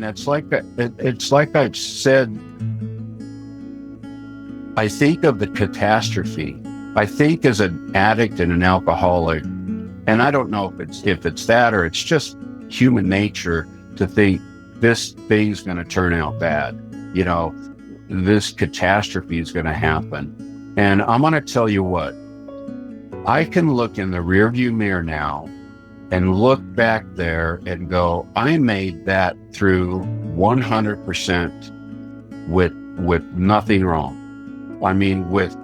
and it's like I've said. I think of the catastrophe. I think as an addict and an alcoholic, and I don't know if it's that or it's just human nature to think this thing's going to turn out bad. You know, this catastrophe is going to happen. And I'm going to tell you what, I can look in the rearview mirror now and look back there and go, I made that through 100% with nothing wrong. I mean, with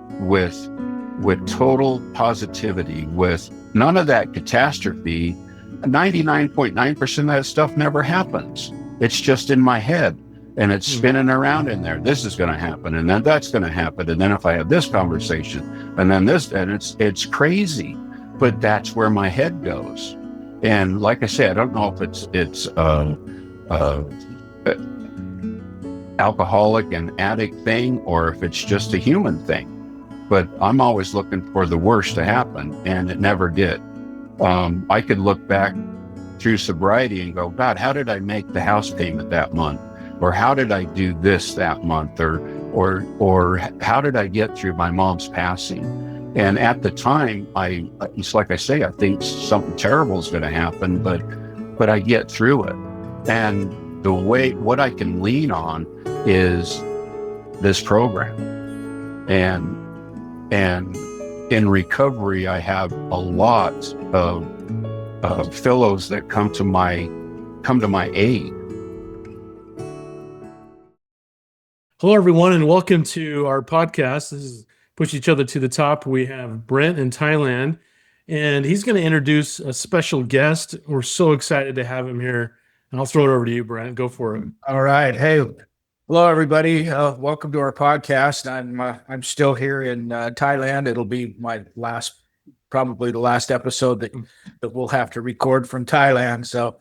total positivity, with none of that catastrophe. 99.9% of that stuff never happens. It's just in my head and it's spinning around in there. This is going to happen, and then that's going to happen, and then if I have this conversation, and then this, and it's crazy, but that's where my head goes. And like I say, I don't know if it's alcoholic and addict thing, or if it's just a human thing. But I'm always looking for the worst to happen, and it never did. I could look back through sobriety and go, God, how did I make the house payment that month? Or how did I do this that month? Or how did I get through my mom's passing? And at the time, it's like I say, I think something terrible is going to happen, but I get through it. And what I can lean on is this program. And in recovery, I have a lot of fellows that come to my aid. Hello, everyone, and welcome to our podcast. This is Push Each Other to the Top. We have Brent in Thailand, and he's going to introduce a special guest. We're so excited to have him here, and I'll throw it over to you, Brent. Go for it. All right. Hey, hello, everybody. Welcome to our podcast. I'm still here in Thailand. It'll be my probably the last episode that we'll have to record from Thailand. So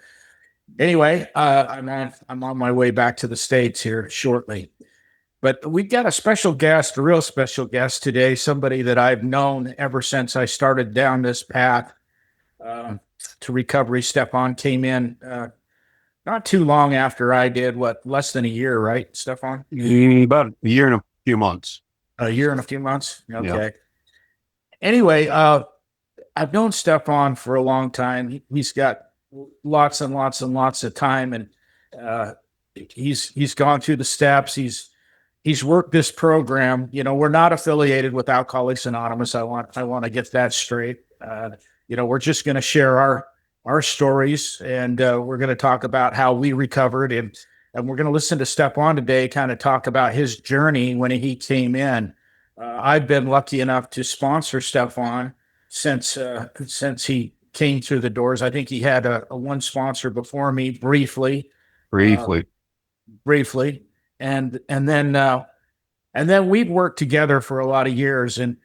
anyway, I'm on my way back to the States here shortly. But we've got a special guest, a real special guest today, somebody that I've known ever since I started down this path to recovery. Stefan came in not too long after I did, less than a year, right, Stefan? About a year and a few months. A year and a few months? Okay. Yeah. Anyway, I've known Stefan for a long time. He's got lots and lots and lots of time, and he's gone through the steps. He's worked this program. You know, we're not affiliated with Alcoholics Anonymous. I want to get that straight. We're just going to share our stories, and we're going to talk about how we recovered, and we're going to listen to Stefan today kind of talk about his journey when he came in. I've been lucky enough to sponsor Stefan since he came through the doors. I think he had a one sponsor before me briefly. And then we've worked together for a lot of years, and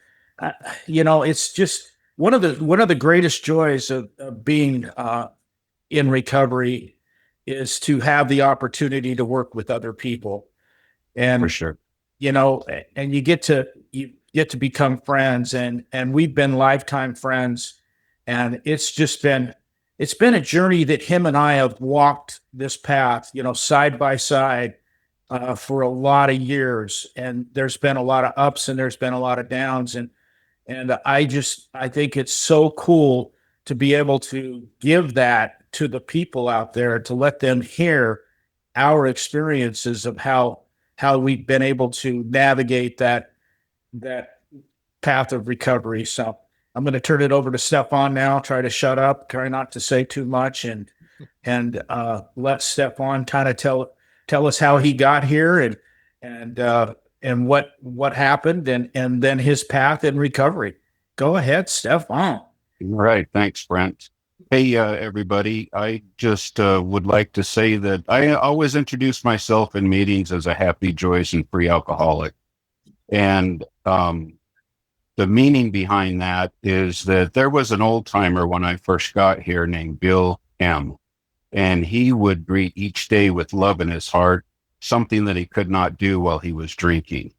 it's just one of the greatest joys of being in recovery is to have the opportunity to work with other people, and for sure, and you get to become friends, and we've been lifetime friends, and it's been a journey that him and I have walked this path, side by side. For a lot of years, and there's been a lot of ups and there's been a lot of downs, and I think it's so cool to be able to give that to the people out there, to let them hear our experiences of how we've been able to navigate that path of recovery. So I'm going to turn it over to Stefan now. Try to shut up, try not to say too much, and let Stefan kind of tell us how he got here and what happened and then his path in recovery. Go ahead, Stefan. All right. Thanks, Brent. Hey, everybody. I just would like to say that I always introduce myself in meetings as a happy, joyous, and free alcoholic. And the meaning behind that is that there was an old timer when I first got here named Bill M. And he would greet each day with love in his heart, something that he could not do while he was drinking.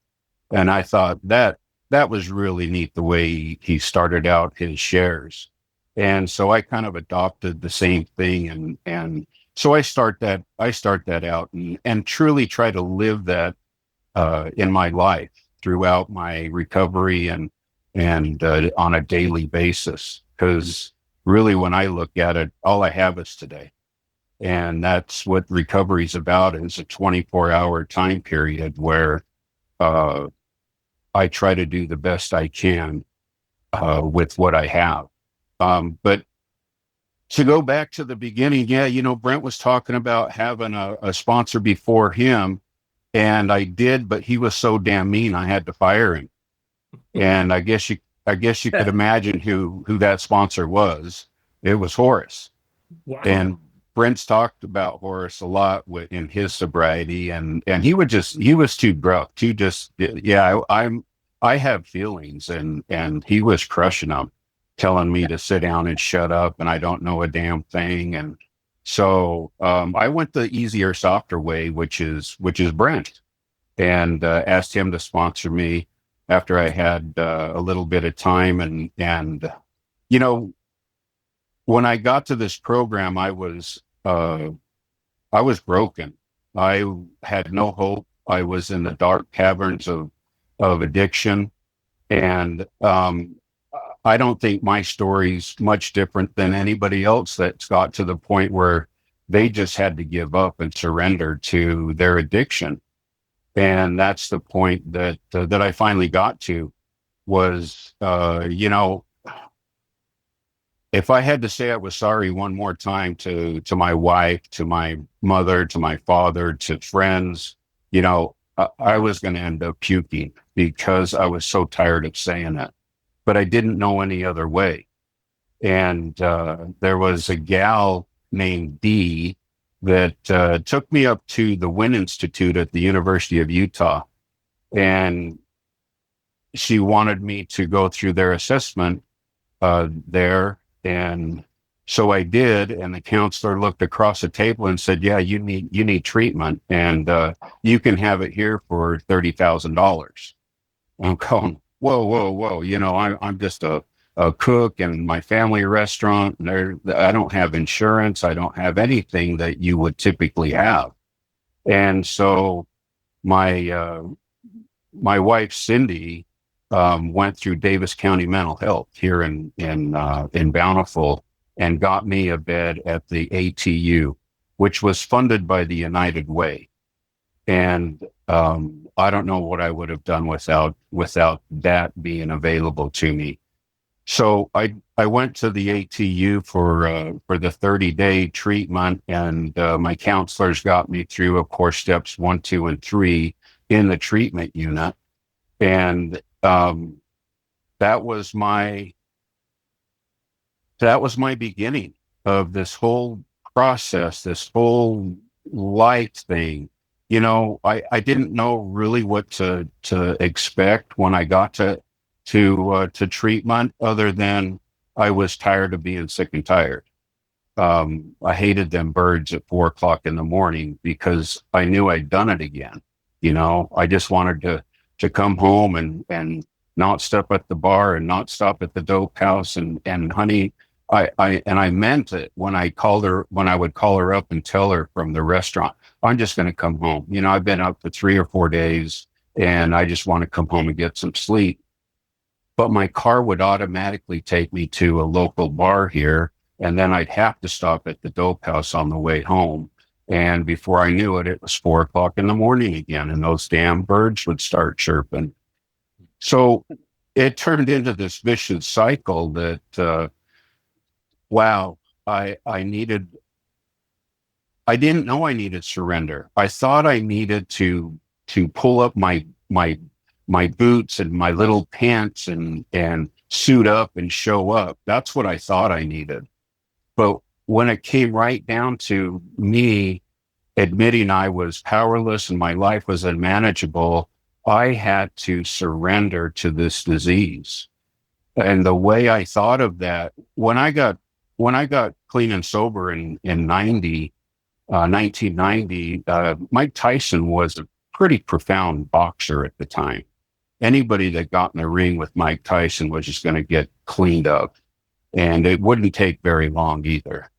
And I thought that was really neat, the way he started out his shares. And so I kind of adopted the same thing and So I start that out and truly try to live that in my life throughout my recovery and on a daily basis. Because really, when I look at it, all I have is today. And that's what recovery is about, is a 24-hour time period where I try to do the best I can with what I have. But to go back to the beginning, yeah, Brent was talking about having a sponsor before him, and I did, but he was so damn mean, I had to fire him. And I guess you could imagine who that sponsor was. It was Horace. Wow. And Brent's talked about Horace a lot in his sobriety, and he was too gruff, too just, yeah, I have feelings, and he was crushing them, telling me to sit down and shut up, and I don't know a damn thing. And so I went the easier, softer way, which is Brent, and asked him to sponsor me after I had a little bit of time. And when I got to this program, I was broken. I had no hope. I was in the dark caverns of addiction, and I don't think my story's much different than anybody else that's got to the point where they just had to give up and surrender to their addiction. And that's the point that I finally got to was, if I had to say I was sorry one more time to my wife, to my mother, to my father, to friends, I was going to end up puking because I was so tired of saying it. But I didn't know any other way. And there was a gal named Dee that took me up to the Wynn Institute at the University of Utah. And she wanted me to go through their assessment there. And so I did, and the counselor looked across the table and said, yeah, you need treatment, and you can have it here for $30,000. I'm going, whoa. I'm just a cook in my family restaurant. I don't have insurance. I don't have anything that you would typically have. And so my wife, Cindy, went through Davis County Mental Health here in Bountiful, and got me a bed at the ATU, which was funded by the United Way. And I don't know what I would have done without that being available to me. So I went to the ATU for the 30-day treatment, and my counselors got me through, of course, steps 1, 2, and 3 in the treatment unit. And that was my beginning of this whole process, this whole life thing. I didn't know really what to expect when I got to treatment, other than I was tired of being sick and tired. I hated them birds at 4:00 in the morning because I knew I'd done it again. I just wanted to come home and not stop at the bar and not stop at the dope house. And honey, I meant it when I would call her up and tell her from the restaurant, I'm just going to come home. I've been up for 3 or 4 days and I just want to come home and get some sleep. But my car would automatically take me to a local bar here, and then I'd have to stop at the dope house on the way home. And before I knew it, it was 4:00 in the morning again, and those damn birds would start chirping. So it turned into this vicious cycle that, wow, I didn't know I needed surrender. I thought I needed to pull up my boots and my little pants and suit up and show up. That's what I thought I needed. But when it came right down to me admitting I was powerless and my life was unmanageable, I had to surrender to this disease. And the way I thought of that, when I got clean and sober in 1990, Mike Tyson was a pretty profound boxer at the time. Anybody that got in the ring with Mike Tyson was just going to get cleaned up, and it wouldn't take very long either.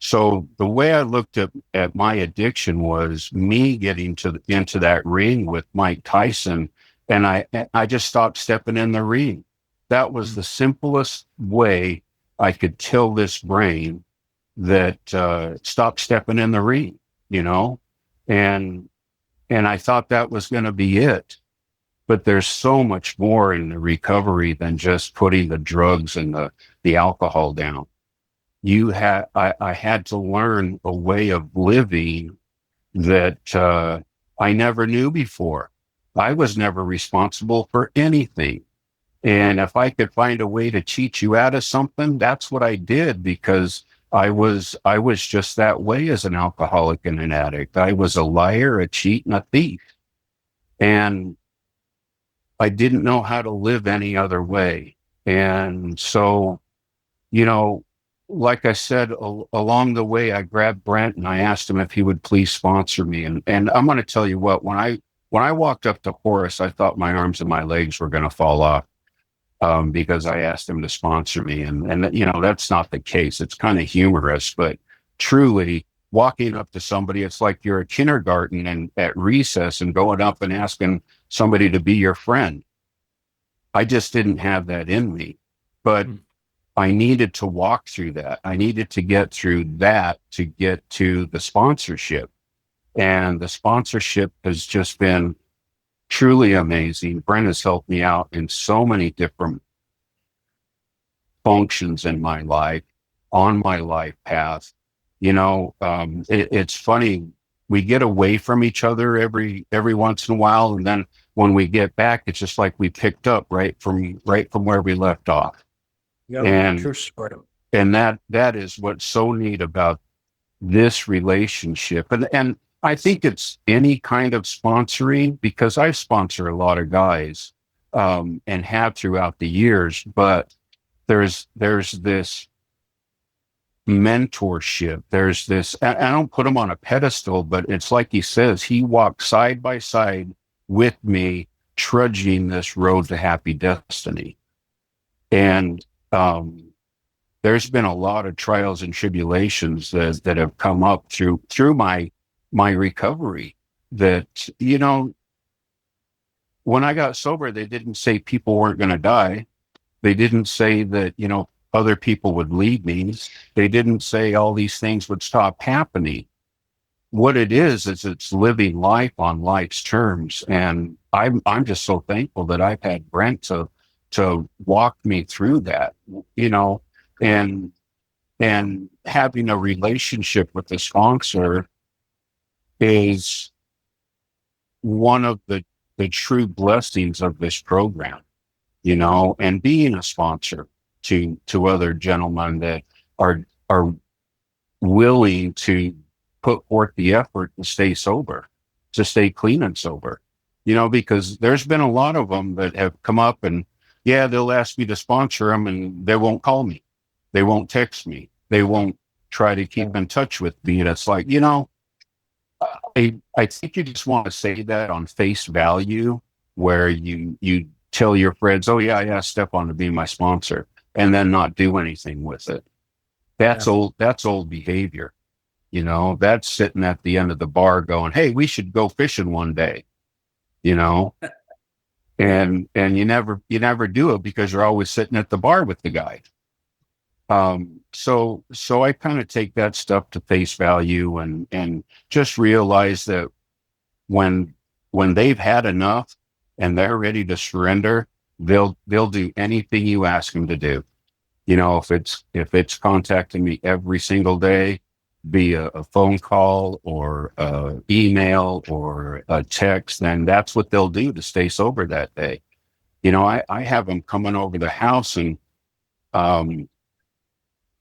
So the way I looked at my addiction was me getting into that ring with Mike Tyson, and I just stopped stepping in the ring. That was the simplest way I could kill this brain that stopped stepping in the ring, you know, and I thought that was going to be it. But there's so much more in the recovery than just putting the drugs and the alcohol down. I had to learn a way of living that I never knew before. I was never responsible for anything. And if I could find a way to cheat you out of something, that's what I did, because I was just that way as an alcoholic and an addict. I was a liar, a cheat, and a thief. And I didn't know how to live any other way. And so, you know, like I said, along the way, I grabbed Brent and I asked him if he would please sponsor me. And I'm going to tell you what, when I walked up to Horace, I thought my arms and my legs were going to fall off, because I asked him to sponsor me. And, you know, that's not the case. It's kind of humorous, but truly walking up to somebody, it's like you're at kindergarten and at recess and going up and asking somebody to be your friend. I just didn't have that in me, but I needed to walk through that. I needed to get through that to get to the sponsorship. And the sponsorship has just been truly amazing. Brent has helped me out in so many different functions in my life, on my life path. You know, it's funny. We get away from each other every once in a while, and then when we get back, it's just like we picked up right from where we left off. Yeah, And true story. and that is what's so neat about this relationship. And I think it's any kind of sponsoring, because I sponsor a lot of guys, and have throughout the years, but there's this mentorship. There's this, I don't put him on a pedestal, but it's like he says, he walked side by side with me, trudging this road to happy destiny. And there's been a lot of trials and tribulations that have come up through my recovery, that, you know, when I got sober, they didn't say people weren't going to die. They didn't say that, you know, other people would leave me. They didn't say all these things would stop happening. What it is it's living life on life's terms. And I'm just so thankful that I've had Brent to walk me through that, you know, and having a relationship with the sponsor is one of the true blessings of this program, you know, and being a sponsor to other gentlemen that are willing to put forth the effort to stay sober, to stay clean and sober, you know, because there's been a lot of them that have come up and, yeah, they'll ask me to sponsor them and they won't call me. They won't text me. They won't try to keep in touch with me. And it's like, you know, I think you just want to say that on face value, where you tell your friends, oh yeah, I asked Stefan to be my sponsor, and then not do anything with it. That's old behavior. You know, that's sitting at the end of the bar going, hey, we should go fishing one day, you know, and you never do it because you're always sitting at the bar with the guy. So I kind of take that stuff to face value and just realize that when they've had enough and they're ready to surrender, they'll do anything you ask them to do. You know, if it's contacting me every single day via a phone call or email or a text, then that's what they'll do to stay sober that day. You know, I have them coming over the house, and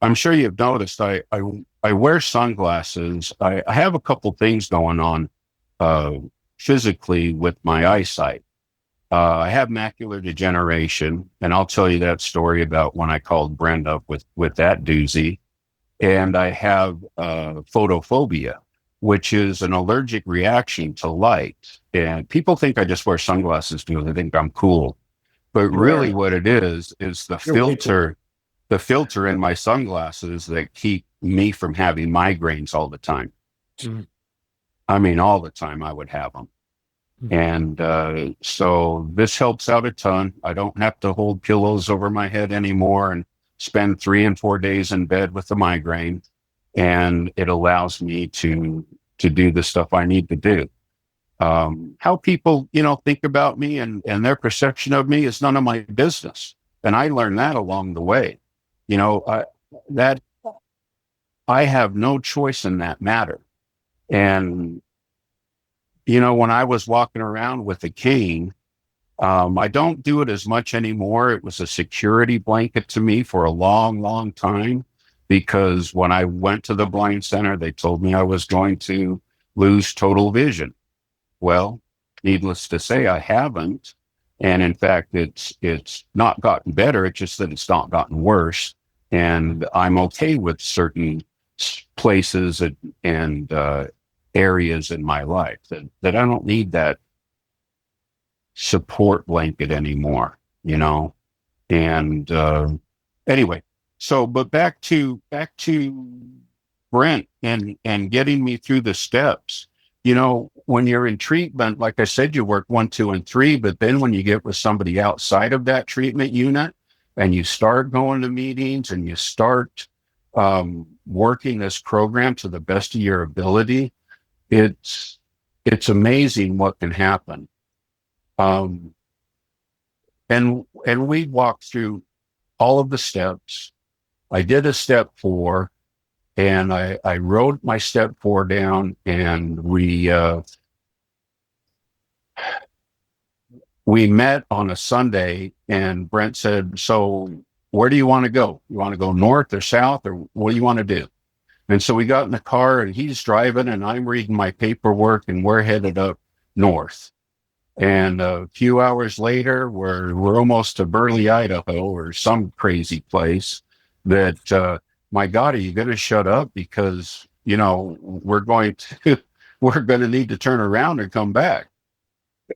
I'm sure you've noticed I wear sunglasses. I have a couple things going on physically with my eyesight. I have macular degeneration, and I'll tell you that story about when I called Brent up with that doozy. And I have photophobia, which is an allergic reaction to light. And people think I just wear sunglasses because they think I'm cool. But really what it is the filter the filter in my sunglasses that keep me from having migraines all the time. Mm. I mean, all the time I would have them. And so this helps out a ton. I don't have to hold pillows over my head anymore and spend 3 and 4 days in bed with the migraine. And it allows me to do the stuff I need to do. How people, think about me and their perception of me is none of my business. And I learned that along the way. I have no choice in that matter. And when I was walking around with a cane, I don't do it as much anymore. It was a security blanket to me for a long, long time, because when I went to the blind center, they told me I was going to lose total vision. Well, needless to say, I haven't. And in fact, it's not gotten better. It's just that it's not gotten worse. And I'm okay with certain places and areas in my life that I don't need that support blanket anymore, and anyway, but back to Brent and getting me through the steps. When you're in treatment, like I said, you work 1, 2, and 3, but then when you get with somebody outside of that treatment unit and you start going to meetings and you start working this program to the best of your ability, it's amazing what can happen. And we walked through all of the steps. I did a step 4, and I wrote my step 4 down, and we met on a Sunday, and Brent said, "So where do you want to go? You want to go north or south, or what do you want to do?" And so we got in the car, and he's driving and I'm reading my paperwork, and we're headed up north. And a few hours later, we're almost to Burley, Idaho, or some crazy place that, my God, are you going to shut up? Because, we're going to need to turn around and come back.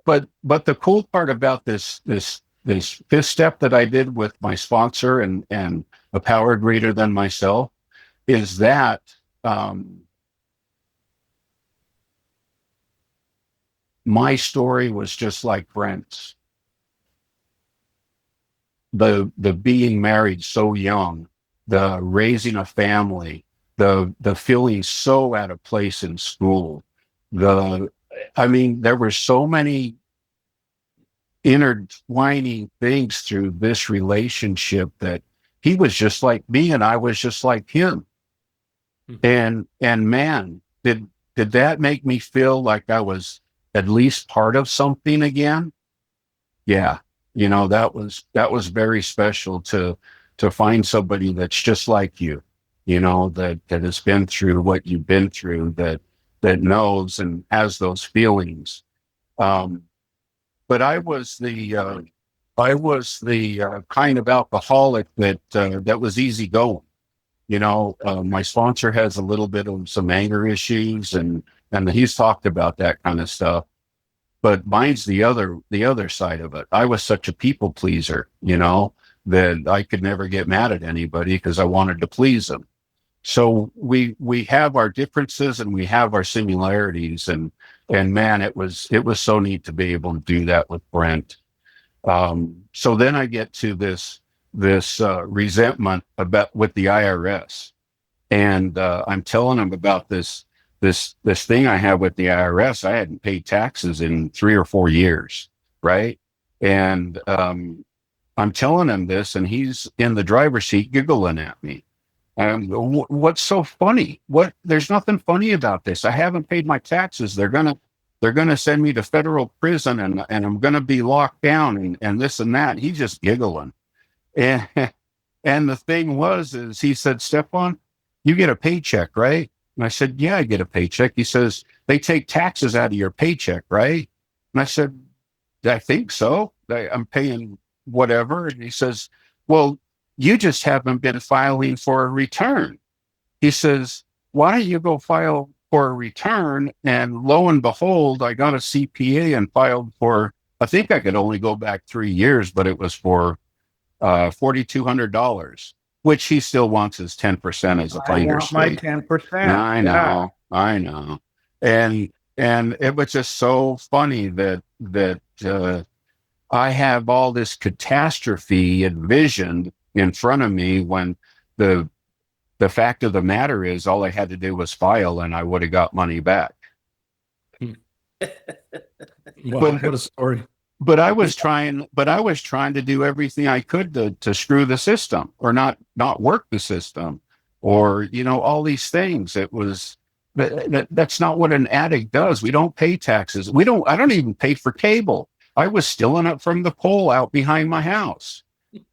But the cool part about this 5th step that I did with my sponsor and a power greater than myself is that my story was just like Brent's. The being married so young, the raising a family, the feeling so out of place in school. There were so many intertwining things through this relationship that he was just like me and I was just like him. And man, did that make me feel like I was at least part of something again? Yeah. That was very special to find somebody that's just like you, that has been through what you've been through, that knows and has those feelings. But I was the kind of alcoholic that was easygoing. My sponsor has a little bit of some anger issues, and he's talked about that kind of stuff. But mine's the other side of it. I was such a people pleaser, that I could never get mad at anybody because I wanted to please them. So we have our differences and we have our similarities, and man, it was so neat to be able to do that with Brent. So then I get to this resentment with the IRS, and I'm telling them about this thing I have with the IRS. I hadn't paid taxes in 3 or 4 years, right? And I'm telling him this, and he's in the driver's seat giggling at me. What's so funny? There's nothing funny about this. I haven't paid my taxes. They're gonna send me to federal prison, and I'm gonna be locked down, and this and that. He's just giggling. And the thing is he said, "Stefan, you get a paycheck, right?" And I said, "Yeah, I get a paycheck." He says, "They take taxes out of your paycheck, right?" And I said, "I think so. I'm paying whatever." And he says, "Well, you just haven't been filing for a return." He says, "Why don't you go file for a return?" And lo and behold, I got a CPA and filed for, I think I could only go back 3 years, but it was for $4,200. which he still wants his 10% as a I finder's want my fee. 10%. I know, I know. And it was just so funny that I have all this catastrophe envisioned in front of me when the fact of the matter is all I had to do was file and I would have got money back. Wow, what a story. But I was trying to do everything I could to screw the system or not work the system or, you know, all these things. It was, that's not what an addict does. We don't pay taxes. I don't even pay for cable. I was stealing it from the pole out behind my house.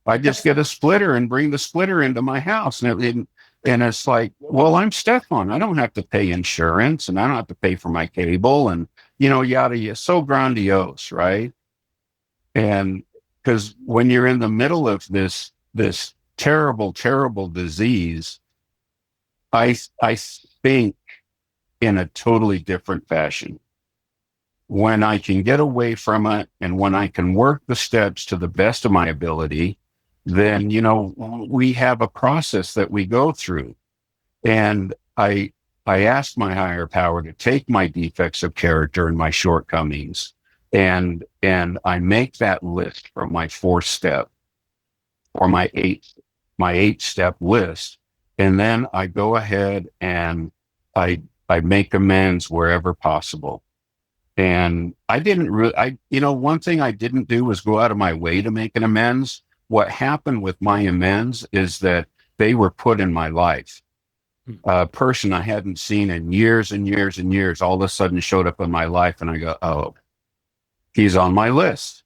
I just get a splitter and bring the splitter into my house. And it's like, well, I'm Stefan. I don't have to pay insurance and I don't have to pay for my cable and, you know, yada. So grandiose, right? And because when you're in the middle of this terrible, terrible disease, I think in a totally different fashion. When I can get away from it and when I can work the steps to the best of my ability, then, you know, we have a process that we go through. And I asked my higher power to take my defects of character and my shortcomings, and I make that list from my 4th step or my 8-step list. And then I go ahead and I make amends wherever possible. And I didn't really, you know, one thing I didn't do was go out of my way to make an amends. What happened with my amends is that they were put in my life. A person I hadn't seen in years and years and years all of a sudden showed up in my life, and I go, oh, he's on my list.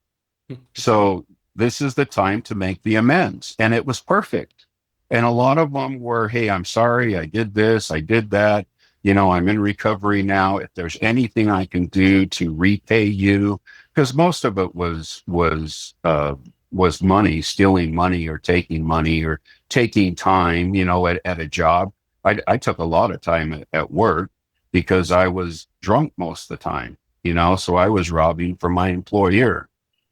So this is the time to make the amends. And it was perfect. And a lot of them were, hey, I'm sorry, I did this, I did that. You know, I'm in recovery now. If there's anything I can do to repay you, because most of it was money, stealing money or taking time, you know, at a job. I took a lot of time at work because I was drunk most of the time, you know, so I was robbing from my employer.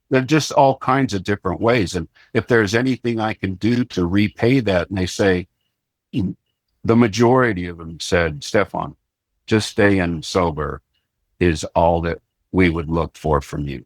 They're just all kinds of different ways. And if there's anything I can do to repay that, and they say, the majority of them said, Stefan, just staying sober is all that we would look for from you.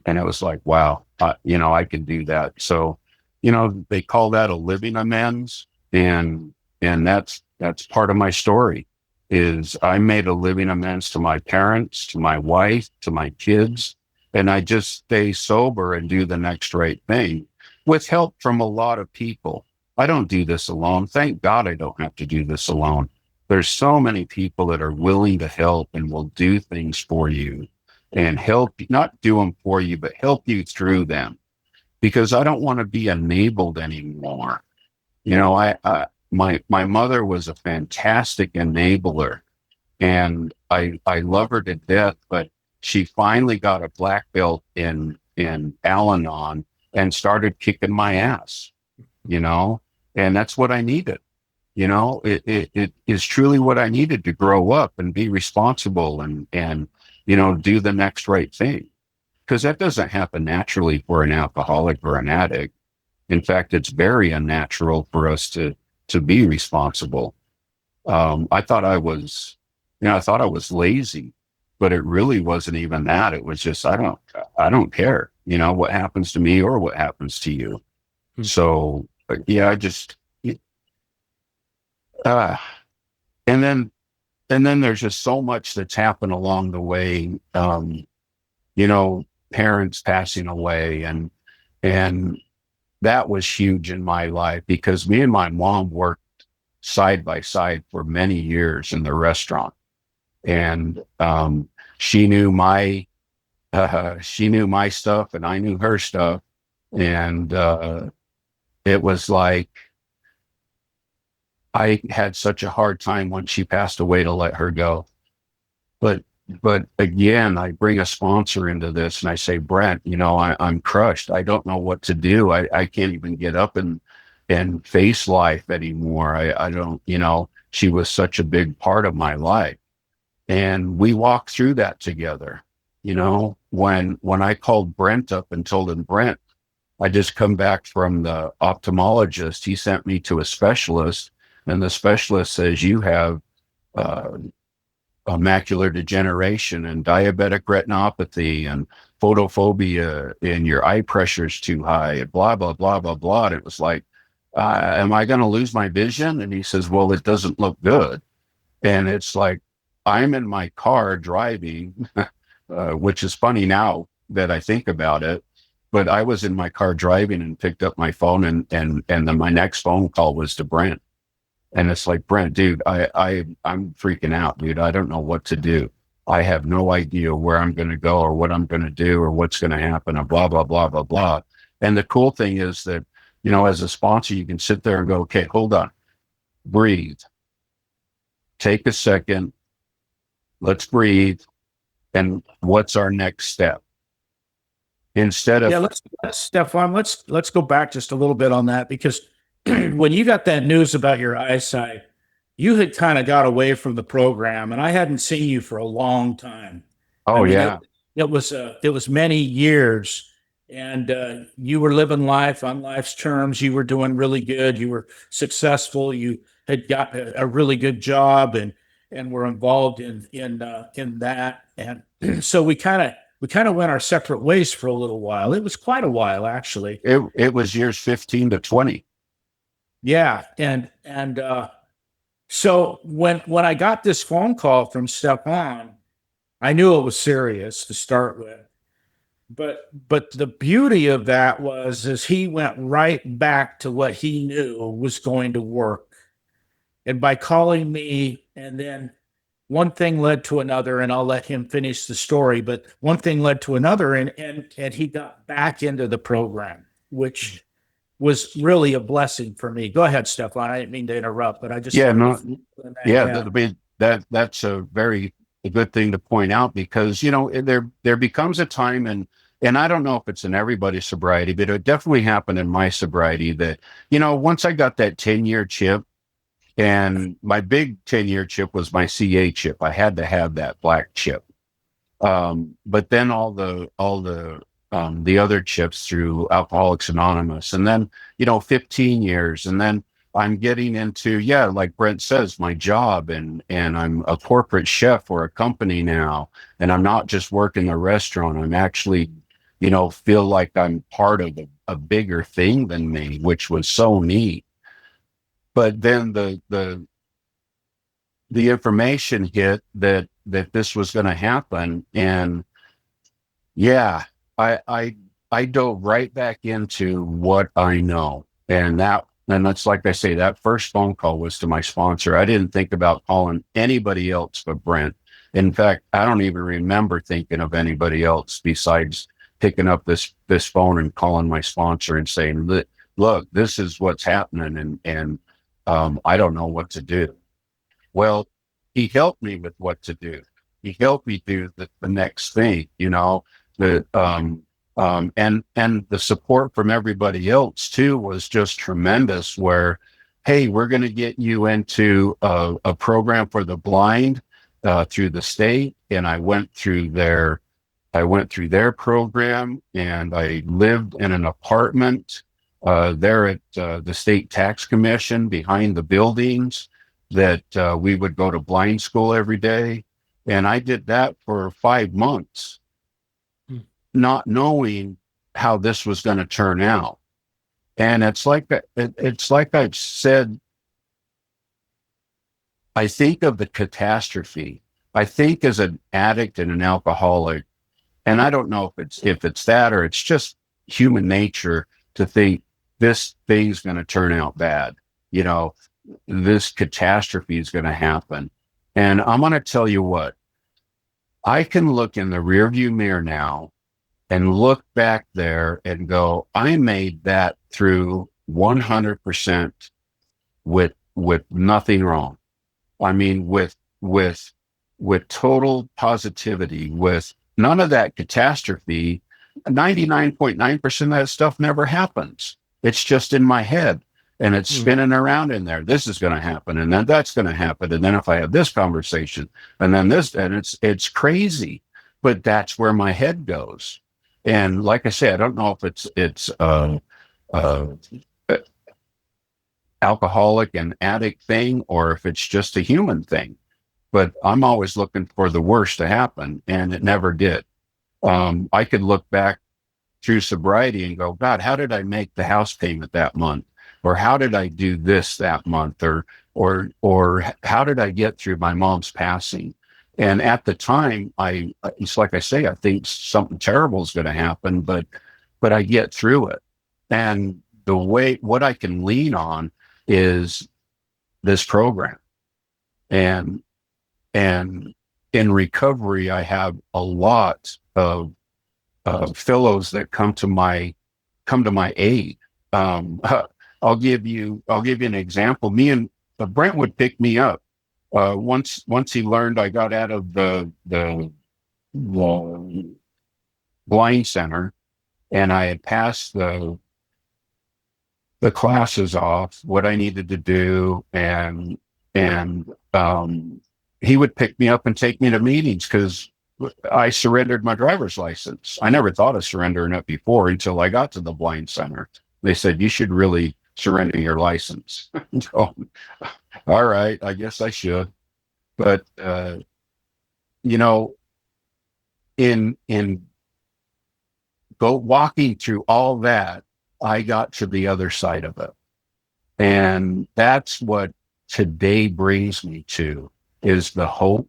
And it was like, wow, you know, I can do that. So, you know, they call that a living amends. And that's part of my story is I made a living amends to my parents, to my wife, to my kids. And I just stay sober and do the next right thing with help from a lot of people. I don't do this alone. Thank God I don't have to do this alone. There's so many people that are willing to help and will do things for you and help, not do them for you, but help you through them, because I don't want to be enabled anymore. You know, my mother was a fantastic enabler and I love her to death, but she finally got a black belt in Al-Anon and started kicking my ass, you know, and that's what I needed. You know, it is truly what I needed to grow up and be responsible and, you know, do the next right thing. Because that doesn't happen naturally for an alcoholic or an addict. In fact, it's very unnatural for us to be responsible. I thought I was lazy, but it really wasn't even that. It was just, I don't care, you know, what happens to me or what happens to you. So yeah, and then there's just so much that's happened along the way. You know, parents passing away and that was huge in my life because me and my mom worked side by side for many years in the restaurant. And she knew my stuff and I knew her stuff. And it was like I had such a hard time when she passed away to let her go. But again, I bring a sponsor into this and I say, Brent, you know, I'm crushed. I don't know what to do. I can't even get up and face life anymore. I don't, you know, she was such a big part of my life. And we walked through that together. You know, when I called Brent up and told him, Brent, I just come back from the ophthalmologist. He sent me to a specialist, and the specialist says, you have uh, macular degeneration and diabetic retinopathy and photophobia, and your eye pressure is too high, and blah, blah, blah, blah, blah. And it was like, am I going to lose my vision? And he says, well, it doesn't look good. And it's like, I'm in my car driving, which is funny now that I think about it. But I was in my car driving and picked up my phone, and then my next phone call was to Brent. And it's like, Brent, dude, I'm freaking out, dude. I don't know what to do. I have no idea where I'm going to go or what I'm going to do or what's going to happen, and blah, blah, blah, blah, blah. And the cool thing is that, as a sponsor, you can sit there and go, okay, hold on, breathe, take a second, let's breathe. And what's our next step? Instead of, let's Stefan, let's go back just a little bit on that, because when you got that news about your eyesight, you had kind of got away from the program, and I hadn't seen you for a long time. oh, yeah. It was many years, and you were living life on life's terms. You were doing really good. You were successful. You had got a really good job, and were involved in that. And so we kind of went our separate ways for a little while. It was quite a while, actually. It was years 15 to 20. Yeah. And so when I got this phone call from Stefan, I knew it was serious to start with. But the beauty of that is he went right back to what he knew was going to work. And by calling me, and then one thing led to another, and I'll let him finish the story, but one thing led to another, and he got back into the program, which was really a blessing for me. Go ahead, Stefan. I didn't mean to interrupt, but I just that's a very good thing to point out, because there becomes a time, and I don't know if it's in everybody's sobriety, but it definitely happened in my sobriety that once I got that 10-year chip, and my big 10-year chip was my CA chip. I had to have that black chip. But then all the other chips through Alcoholics Anonymous, and then 15 years, and then I'm getting into like Brent says, my job, and I'm a corporate chef for a company now, and I'm not just working a restaurant. I'm actually feel like I'm part of a bigger thing than me, which was so neat. But then the information hit that this was going to happen, and I dove right back into what I know. And that's like I say, that first phone call was to my sponsor. I didn't think about calling anybody else but Brent. In fact, I don't even remember thinking of anybody else besides picking up this phone and calling my sponsor and saying, look, this is what's happening, and I don't know what to do. Well, he helped me with what to do. He helped me do the next thing, and the support from everybody else too was just tremendous, where, hey, we're going to get you into a program for the blind through the state. And I went through their program, and I lived in an apartment there at the state tax commission behind the buildings that we would go to blind school every day. And I did that for 5 months, not knowing how this was going to turn out. And it's like I've said, I think of the catastrophe. I think as an addict and an alcoholic, and I don't know if it's that, or it's just human nature to think this thing's going to turn out bad. This catastrophe is going to happen. And I'm going to tell you what, I can look in the rearview mirror now and look back there and go, I made that through 100% with nothing wrong. I mean, with total positivity, with none of that catastrophe. 99.9% of that stuff never happens. It's just in my head, and it's spinning around in there. This is going to happen, and then that's going to happen, and then if I have this conversation, and then this, and it's crazy. But that's where my head goes. And like I say, I don't know if it's uh, alcoholic and addict thing, or if it's just a human thing. But I'm always looking for the worst to happen, and it never did. I could look back through sobriety and go, God, how did I make the house payment that month? Or how did I do this that month? Or how did I get through my mom's passing? And at the time, it's like I say, I think something terrible is going to happen, but I get through it. And what I can lean on is this program. And in recovery, I have a lot of fellows that come to my aid. I'll give you an example. Me and Brent would pick me up once he learned I got out of the blind center, and I had passed the classes off, what I needed to do, and he would pick me up and take me to meetings because I surrendered my driver's license. I never thought of surrendering it before until I got to the blind center. They said, you should really surrender your license. So, all right, I guess I should. But, in walking through all that, I got to the other side of it. And that's what today brings me to, is the hope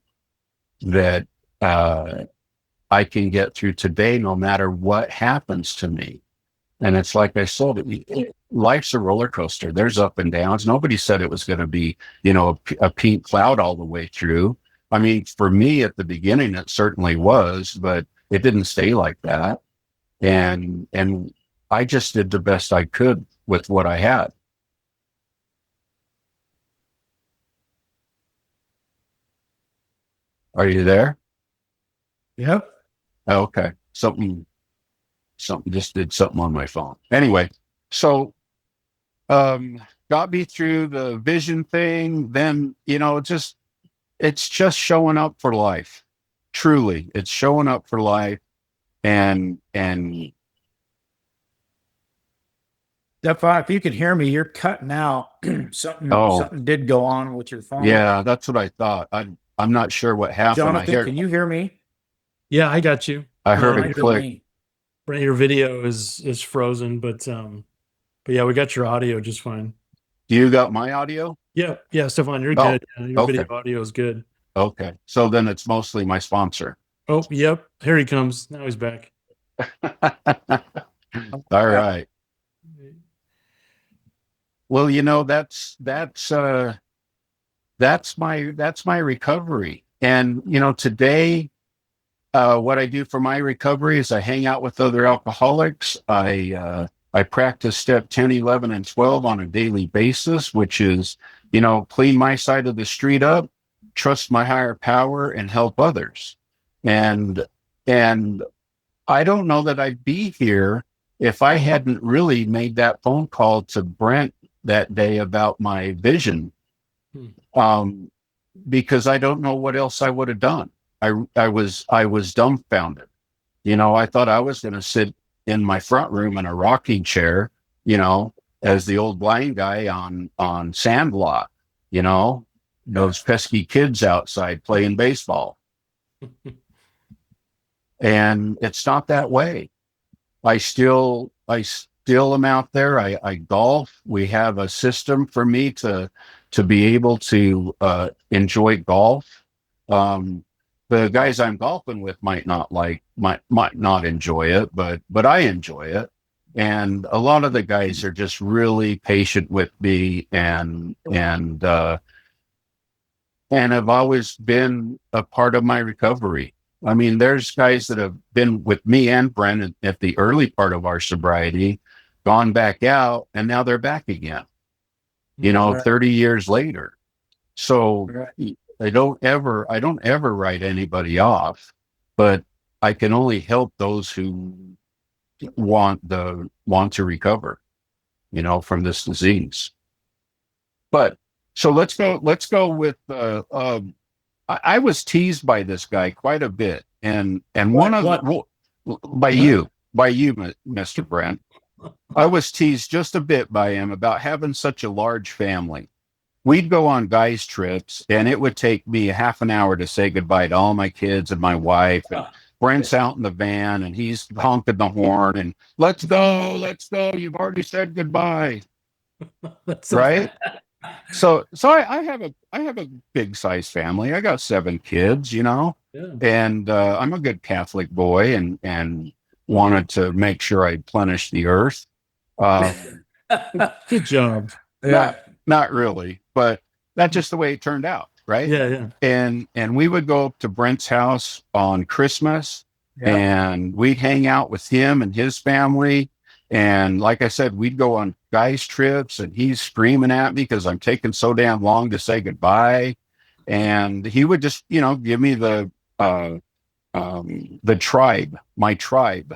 that I can get through today no matter what happens to me. And it's like I said, life's a roller coaster. There's up and downs. Nobody said it was going to be, a pink cloud all the way through. I mean, for me at the beginning, it certainly was, but it didn't stay like that. And I just did the best I could with what I had. Are you there? Yep. Okay. Something just did something on my phone. Anyway, so got me through the vision thing. Then, it's just showing up for life. Truly, it's showing up for life. And Stefan, if you could hear me, you're cutting out. Something did go on with your phone. Yeah, that's what I thought. I'm not sure what happened. Jonathan, can you hear me? Yeah, I got you. I heard it click. Brent, your video is frozen, but yeah, we got your audio just fine. You got my audio? Yeah, Stefan, you're good. Your okay. video audio is good. Okay, so then it's mostly my sponsor. Oh, yep. Here he comes. Now he's back. All right. Well, that's my recovery. And today, what I do for my recovery is I hang out with other alcoholics. I practice step 10, 11, and 12 on a daily basis, which is, clean my side of the street up, trust my higher power, and help others. And I don't know that I'd be here if I hadn't really made that phone call to Brent that day about my vision. Because I don't know what else I would have done. I was dumbfounded. I thought I was going to sit in my front room in a rocking chair, as the old blind guy on Sandlot, those pesky kids outside playing baseball. And it's not that way. I still am out there. I golf. We have a system for me to be able to enjoy golf. The guys I'm golfing with might not enjoy it, but I enjoy it. And a lot of the guys are just really patient with me and have always been a part of my recovery. I mean, there's guys that have been with me and Brent at the early part of our sobriety, gone back out, and now they're back again, 30 years later. So I don't ever write anybody off, but I can only help those who want to recover, from this disease. But so let's go with I was teased by this guy quite a bit, and one of by you by you, Mr. Brent. I was teased just a bit by him about having such a large family. We'd go on guys' trips, and it would take me a half an hour to say goodbye to all my kids and my wife. And Brent's out in the van, and he's honking the horn, and let's go, let's go. You've already said goodbye, right? So I have a big size family. I got 7 kids, Yeah. and I'm a good Catholic boy, and wanted to make sure I plenish the earth. Good job. Yeah. Not really, but that's just the way it turned out, right? Yeah. And we would go up to Brent's house on Christmas, and we'd hang out with him and his family. And like I said, we'd go on guys' trips, and he's screaming at me because I'm taking so damn long to say goodbye. And he would just, give me the tribe, my tribe.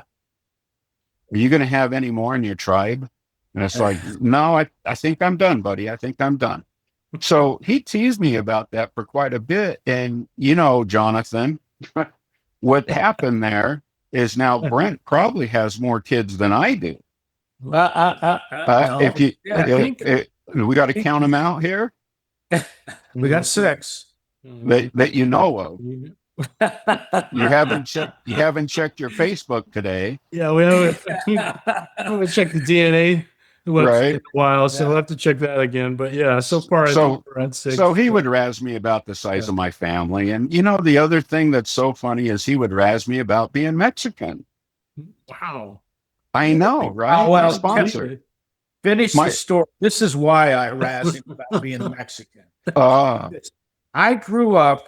Are you going to have any more in your tribe? And it's like, no, I think I'm done, buddy. I think I'm done. So he teased me about that for quite a bit. And, Jonathan, what happened there is now Brent probably has more kids than I do. If we got to count them out here. We got 6 that you know of. You haven't checked your Facebook today. Yeah, we haven't checked the DNA right in a while, so we'll have to check that again. But yeah, so far I think we're at 6. So he would razz me about the size of my family, and the other thing that's so funny is he would razz me about being Mexican. Wow, I know, right? Well, sponsor. Finish the story. This is why I razz him about being Mexican. I grew up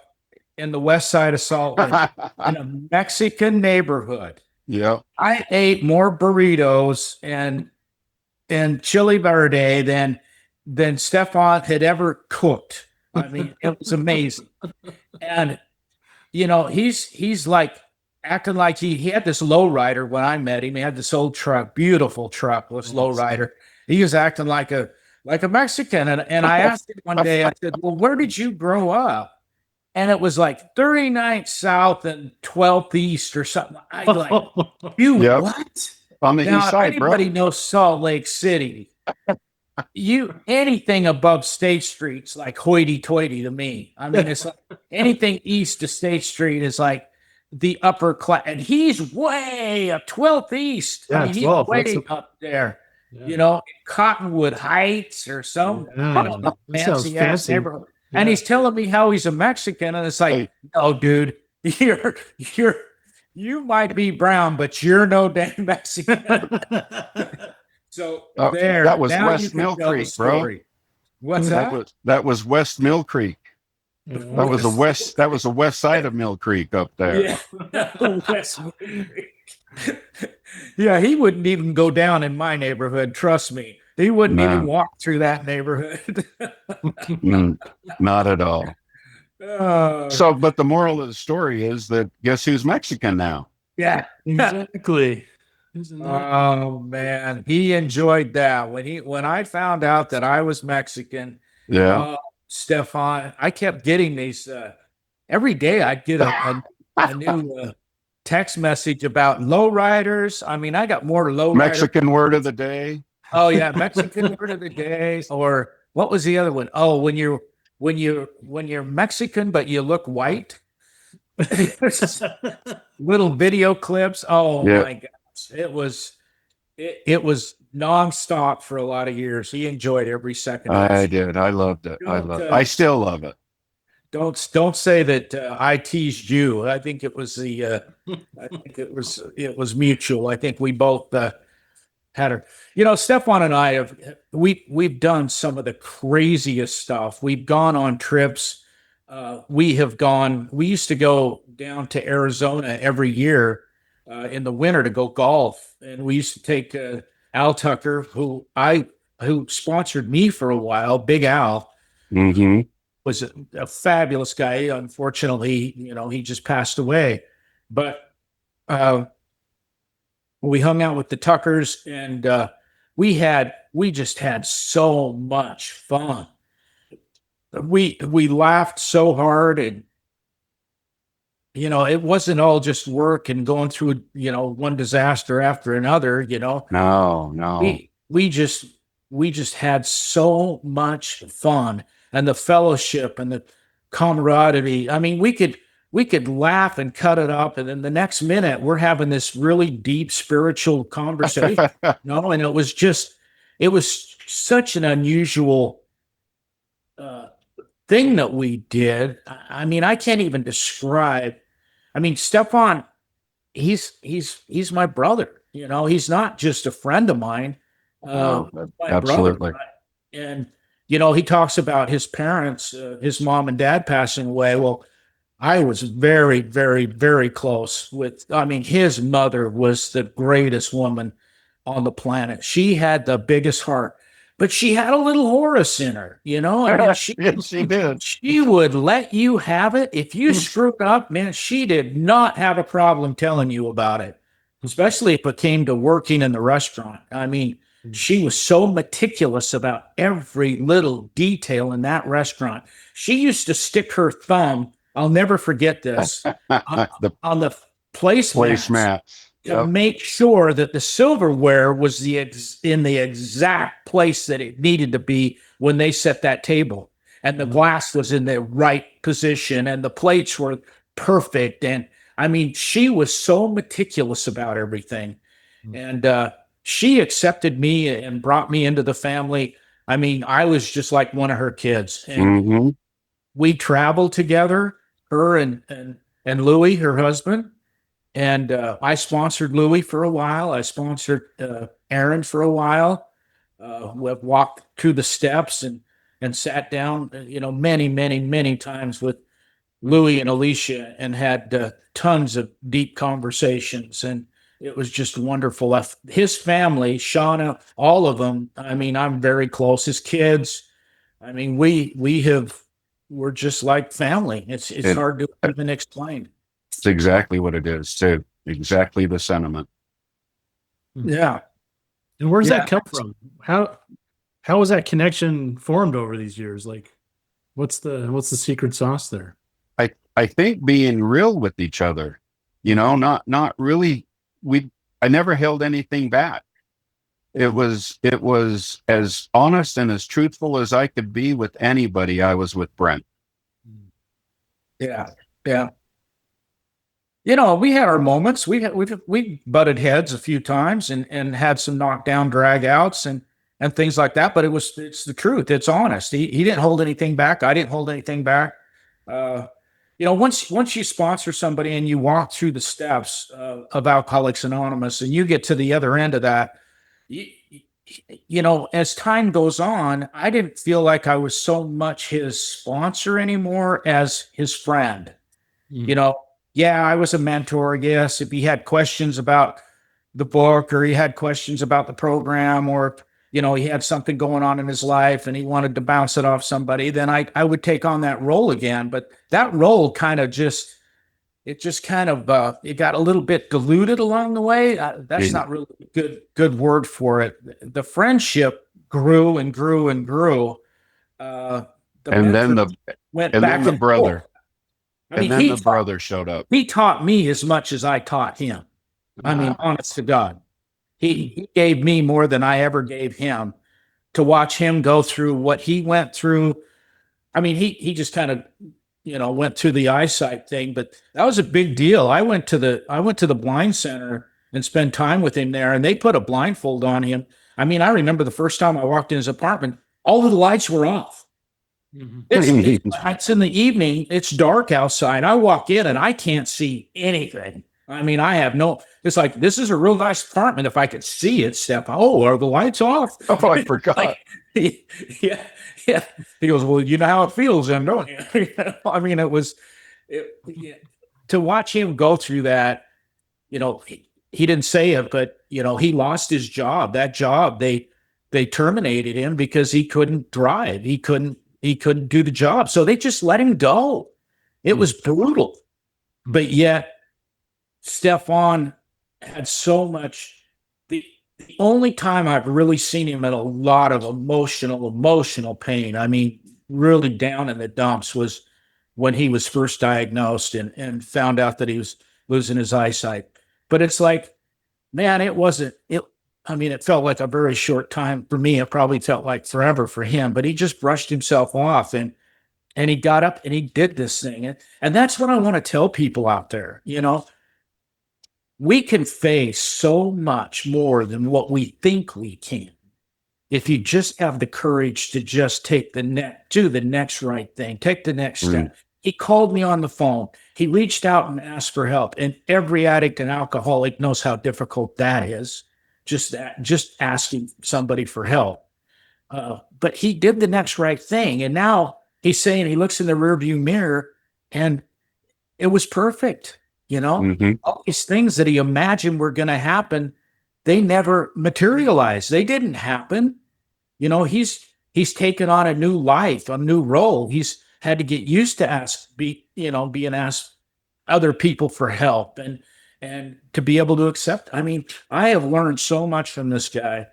in the west side of Salt Lake in a Mexican neighborhood. Yeah. I ate more burritos and chili verde than Stefan had ever cooked. I mean, it was amazing. And he's like acting like he had this lowrider when I met him. He had this old truck, beautiful truck, this lowrider. He was acting like a Mexican. And I asked him one day, I said, well, where did you grow up? And it was like 39th South and 12th East or something. I like, what? On the east side, bro. Anybody knows Salt Lake City. Anything above State Street's like hoity-toity to me. I mean, it's like anything east of State Street is like the upper class. And he's way up 12th East. Yeah, I mean, he's 12. way up there. Yeah. Cottonwood Heights or some fancy neighborhood. Yeah. And he's telling me how he's a Mexican, and it's like, no, dude, you might be brown, but you're no damn Mexican. So that was West Mill Creek, bro. What's that? That was West Mill Creek. That was the west side of Mill Creek up there. Yeah, West Mill Creek. Yeah, he wouldn't even go down in my neighborhood. Trust me. He wouldn't even walk through that neighborhood. Not at all. But the moral of the story is that guess who's Mexican now? Yeah, exactly. Oh man, he enjoyed that when I found out that I was Mexican. Yeah, Stefan, I kept getting these every day. I'd get a new text message about lowriders. I mean, I got more lowriders. Mexican word of the day. Oh yeah, Mexican word of the day. Or what was the other one? Oh, when you're Mexican but you look white. Little video clips. Oh my gosh, it was nonstop for a lot of years. He enjoyed every second. I did. I loved it. I still love it. Don't say that I teased you. I think it was it was mutual. I think we both had her. Stefan and I we've done some of the craziest stuff. We've gone on trips. We used to go down to Arizona every year in the winter to go golf. And we used to take Al Tucker, who sponsored me for a while, Big Al. Mm-hmm. Was a fabulous guy. Unfortunately, he just passed away. But we hung out with the Tuckers, and we just had so much fun. We laughed so hard, and it wasn't all just work and going through, one disaster after another, No. we just had so much fun, and the fellowship and the camaraderie. I mean, we could laugh and cut it up, and then the next minute we're having this really deep spiritual conversation, and it was such an unusual thing that we did. I mean, I can't even describe. I mean, Stefan, he's my brother. He's not just a friend of mine. No, My absolutely. brother. And he talks about his parents, his mom and dad passing away. Well, I was very, very, very close with. I mean, his mother was the greatest woman on the planet. She had the biggest heart, but she had a little Horus in her. I mean, Yes, she did. she would let you have it. If you screwed up, man, she did not have a problem telling you about it, especially if it came to working in the restaurant. I mean, she was so meticulous about every little detail in that restaurant. She used to stick her thumb, I'll never forget this, The on the placemats placemat. to Yep. make sure that the silverware was in the exact place that it needed to be when they set that table, and the glass was in the right position, and the plates were perfect. And I mean, she was so meticulous about everything, and she accepted me and brought me into the family. I mean, I was just like one of her kids, and hmm we traveled together, her and Louis, her husband. And I sponsored Louis for a while. I sponsored Aaron for a while. We've walked through the steps and sat down, many, many, many times with Louis and Alicia, and had tons of deep conversations. And it was just wonderful. His family, Shauna, all of them. I mean, I'm very close. His kids. I mean, we're just like family. It's It- hard to even explain. It's exactly what it is, too. Exactly the sentiment. Yeah. And where does Yeah. that come from? How was that connection formed over these years? Like, what's the secret sauce there? I think being real with each other, not really. I never held anything back. It was as honest and as truthful as I could be with anybody. I was with Brent. Yeah. Yeah. We had our moments. We butted heads a few times and had some knockdown drag outs and things like that. But it's the truth. It's honest. He didn't hold anything back. I didn't hold anything back. Once you sponsor somebody and you walk through the steps of Alcoholics Anonymous, and you get to the other end of that, as time goes on, I didn't feel like I was so much his sponsor anymore as his friend. Yeah, I was a mentor. Yes, if he had questions about the book, or he had questions about the program, or he had something going on in his life and he wanted to bounce it off somebody, then I would take on that role again. But that role kind of it got a little bit diluted along the way. That's not really a good word for it. The friendship grew and grew and grew. And then the went and back then the and brother. forth. I And mean, then the brother showed up. he taught me as much as I taught him. I mean, honest to God, he gave me more than I ever gave him. To watch him go through what he went through. I mean, he just kind of, went through the eyesight thing, but that was a big deal. I went to the blind center and spent time with him there, and they put a blindfold on him. I mean, I remember the first time I walked in his apartment, all of the lights were off. It's in the evening. It's dark outside. I walk in and I can't see anything. I mean, it's like, this is a real nice apartment. If I could see it, Stefan. Oh, are the lights off? Oh, I forgot. Yeah. He goes, well, you know how it feels then, don't you? I mean, to watch him go through that, he didn't say it, but, he lost his job. That job, they terminated him because he couldn't drive. He couldn't do the job. So they just let him go. It was brutal. But yet, Stefan had so much. The only time I've really seen him in a lot of emotional pain, I mean, really down in the dumps, was when he was first diagnosed and found out that he was losing his eyesight. But it's like, man, it wasn't it. I mean, it felt like a very short time for me. It probably felt like forever for him, but he just brushed himself off and he got up and he did this thing. And that's what I want to tell people out there. You know, we can face so much more than what we think we can if you just have the courage to just do the next right thing, take the next step. He called me on the phone. He reached out and asked for help. And every addict and alcoholic knows how difficult that is. Just asking somebody for help. But he did the next right thing. And now he's saying he looks in the rearview mirror and it was perfect. You know, all these things that he imagined were going to happen, they never materialized. They didn't happen. You know, he's taken on a new life, a new role. He's had to get used to being asked other people for help and to be able to accept. I mean, I have learned so much from this guy.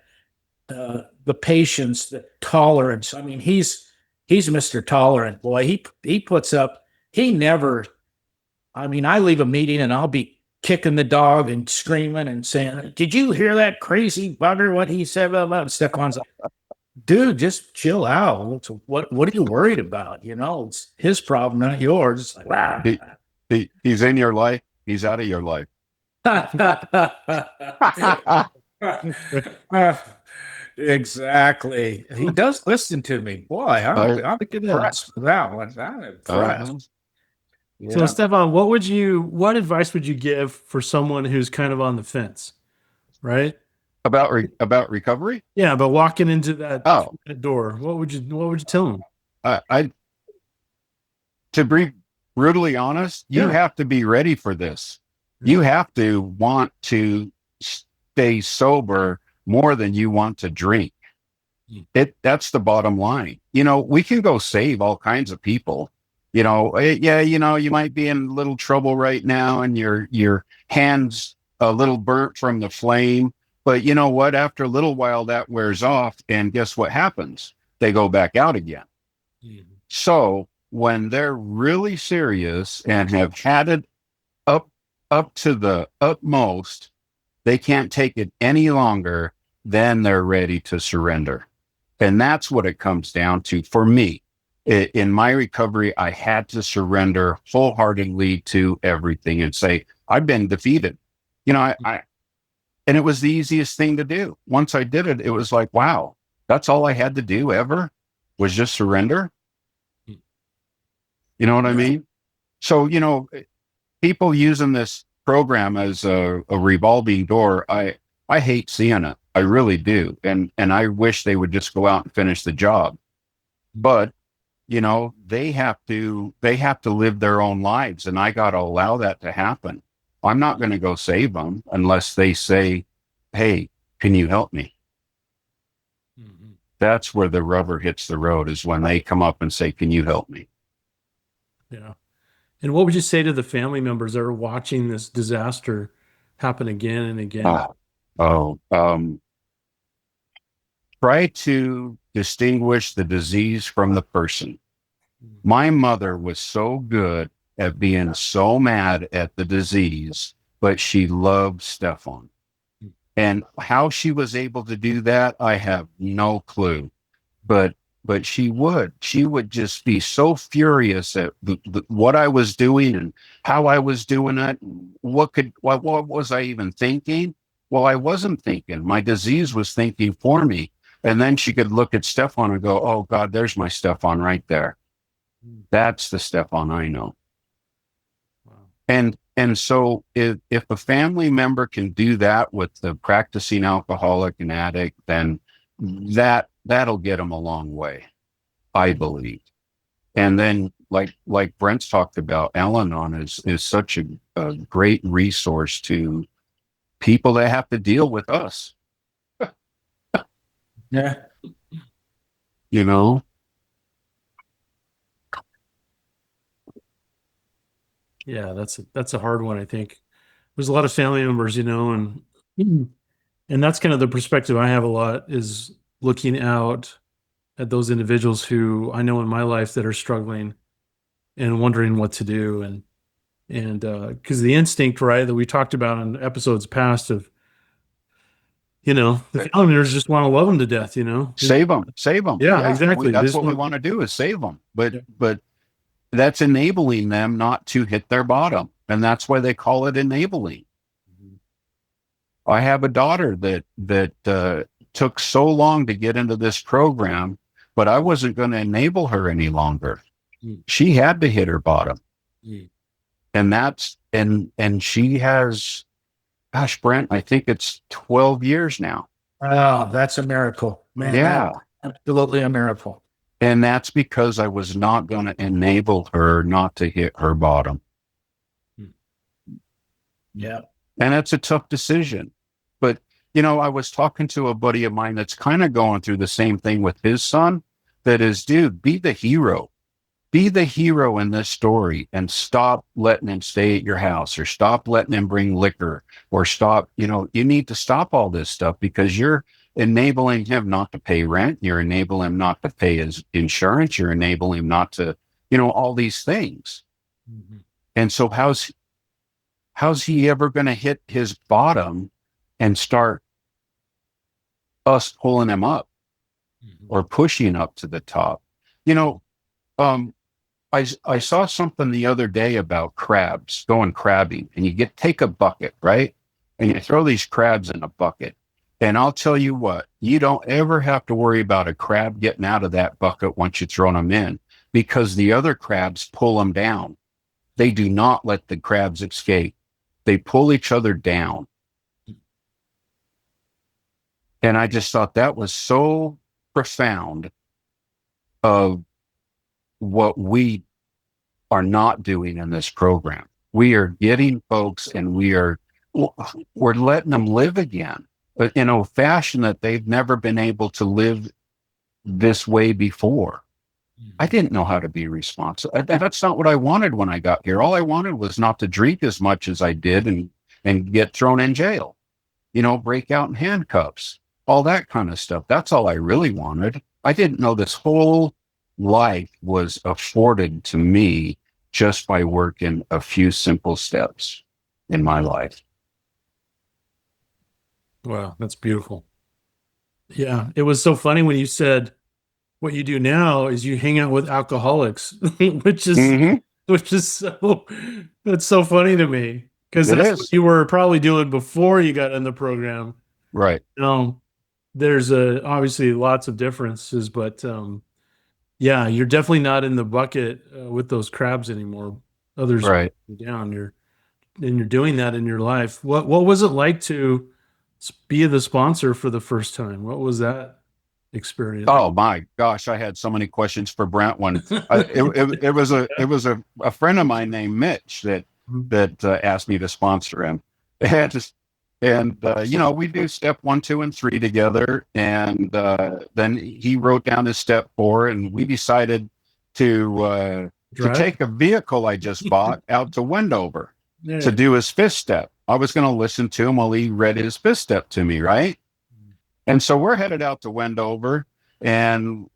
The patience, the tolerance. I mean, he's Mr. Tolerant, boy. He puts up. He never. I mean, I leave a meeting and I'll be kicking the dog and screaming and saying, "Did you hear that crazy bugger? What he said about Stefan's like, dude, just chill out. What are you worried about? You know, it's his problem, not yours." It's like, wow. He's in your life. He's out of your life. Exactly. He does listen to me. Boy, I'm impressed with that one. I'm impressed. Yeah. So, Stefan, what advice would you give for someone who's kind of on the fence, right? About recovery? Yeah, but walking into that door, what would you tell them? To be brutally honest, you have to be ready for this. You have to want to stay sober more than you want to drink. That's the bottom line. You know, we can go save all kinds of people. You know, you might be in a little trouble right now and your hand's a little burnt from the flame. But you know what? After a little while, that wears off. And guess what happens? They go back out again. So when they're really serious and have had it up to the utmost, they can't take it any longer, then they're ready to surrender. And that's what it comes down to for me. In my recovery, I had to surrender wholeheartedly to everything and say, I've been defeated. You know, and it was the easiest thing to do. Once I did it, it was like, wow, that's all I had to do ever was just surrender. You know what I mean? So, you know, people using this program as a revolving door, I hate seeing it. I really do. And I wish they would just go out and finish the job. But you know, they have to live their own lives, and I got to allow that to happen. I'm not going to go save them unless they say, "Hey, can you help me?" That's where the rubber hits the road, is when they come up and say, "Can you help me?" Yeah. And what would you say to the family members that are watching this disaster happen again and again? Try to distinguish the disease from the person. My mother was so good at being so mad at the disease, but she loved Stefan. And how she was able to do that, I have no clue. But she would just be so furious at what I was doing and how I was doing it. What was I even thinking? Well, I wasn't thinking. My disease was thinking for me. And then she could look at Stefan and go, "Oh God, there's my Stefan right there. That's the Stefan I know." Wow. And so if a family member can do that with the practicing alcoholic and addict, then that'll get them a long way, I believe. And then like Brent's talked about, Al-Anon is such a great resource to people that have to deal with us. Yeah. You know? Yeah, that's a hard one, I think. There's a lot of family members, you know, and that's kind of the perspective I have a lot, is looking out at those individuals who I know in my life that are struggling. and wondering what to do. And because the instinct, right, that we talked about in episodes past of, the family members just want to love them to death, Save them. Yeah, exactly. That's what we want to do, is save them. But Yeah. but that's enabling them not to hit their bottom, and that's why they call it enabling. I have a daughter that took so long to get into this program, but I wasn't going to enable her any longer. She had to hit her bottom. And that's, and she has, gosh, Brent, I think it's 12 years now. Oh, that's a miracle, man. Yeah. Absolutely a miracle. And that's because I was not going to enable her not to hit her bottom. Yeah. And it's a tough decision. But, I was talking to a buddy of mine that's kind of going through the same thing with his son. That is, dude, be the hero. Be the hero in this story, and stop letting him stay at your house, or stop letting him bring liquor, or stop, you need to stop all this stuff, because you're enabling him not to pay rent. You're enabling him not to pay his insurance. You're enabling him not to, all these things. And so how's he ever going to hit his bottom and start us pulling him up or pushing up to the top? I saw something the other day about crabs going crabbing, and you take a bucket, right? And you throw these crabs in a bucket. And I'll tell you what, you don't ever have to worry about a crab getting out of that bucket once you throw them in, because the other crabs pull them down. They do not let the crabs escape. They pull each other down. And I just thought that was so profound of what we are not doing in this program. We are getting folks, and we're letting them live again, but in a fashion that they've never been able to live this way before. I didn't know how to be responsible. That's not what I wanted when I got here. All I wanted was not to drink as much as I did and get thrown in jail, break out in handcuffs, all that kind of stuff. That's all I really wanted. I didn't know this whole life was afforded to me just by working a few simple steps in my life. Wow, that's beautiful. Yeah, it was so funny when you said what you do now is you hang out with alcoholics, which is so, that's so funny to me, because that's what you were probably doing before you got in the program. Right. There's obviously lots of differences, but yeah, you're definitely not in the bucket with those crabs anymore. Others right down. You're doing that in your life. What was it like to be the sponsor for the first time? What was that experience? Oh my gosh, I had so many questions for Brent. It was a friend of mine named Mitch that asked me to sponsor him. And we do step 1, 2, and 3 together. And then he wrote down his step 4, and we decided to take a vehicle I just bought out to Wendover to do his 5th step. I was going to listen to him while he read his 5th step to me, right? And so we're headed out to Wendover, and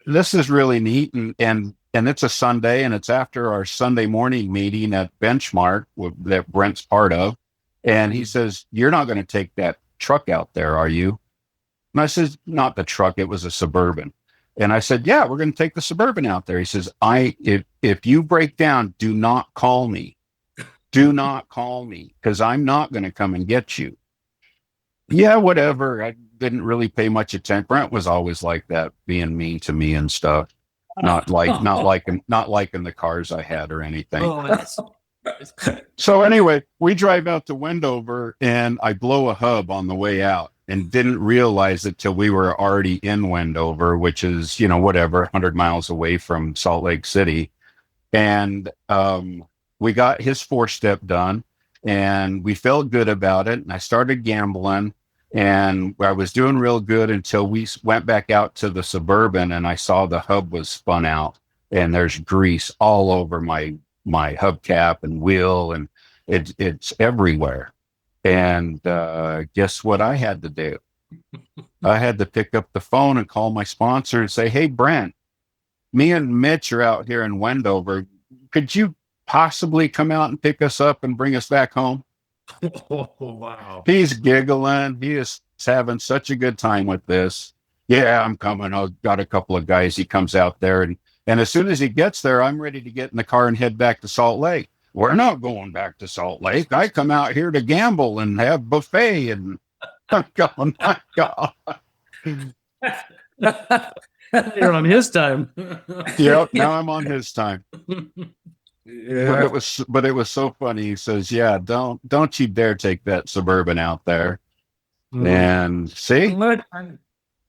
this is really neat. And it's a Sunday, and it's after our Sunday morning meeting at Benchmark that Brent's part of. And he says, "You're not going to take that truck out there, are you?" And I said, "Not the truck. It was a Suburban." And I said, "Yeah, we're going to take the Suburban out there." He says, if you break down, do not call me. Do not call me, because I'm not going to come and get you. Yeah, whatever. I didn't really pay much attention. Brent was always like that, being mean to me and stuff. Not liking the cars I had or anything. So anyway, we drive out to Wendover, and I blow a hub on the way out, and didn't realize it till we were already in Wendover, which is, 100 miles away from Salt Lake City. And we got his 4-step done, and we felt good about it. And I started gambling, and I was doing real good until we went back out to the Suburban, and I saw the hub was spun out, and there's grease all over my hubcap and wheel, and it's everywhere. And guess what I had to do? I had to pick up the phone and call my sponsor and say, "Hey, Brent, me and Mitch are out here in Wendover. could you possibly come out and pick us up and bring us back home? Oh, wow. He's giggling. He is having such a good time with this. Yeah, I'm coming. I've got a couple of guys. He comes out there, and as soon as he gets there, I'm ready to get in the car and head back to Salt Lake. We're not going back to Salt Lake. I come out here to gamble and have buffet. And I'm going, my God. You're on his time. Yep. Now I'm on his time. Yeah. But it was so funny. He says, "Yeah, don't you dare take that Suburban out there." And see,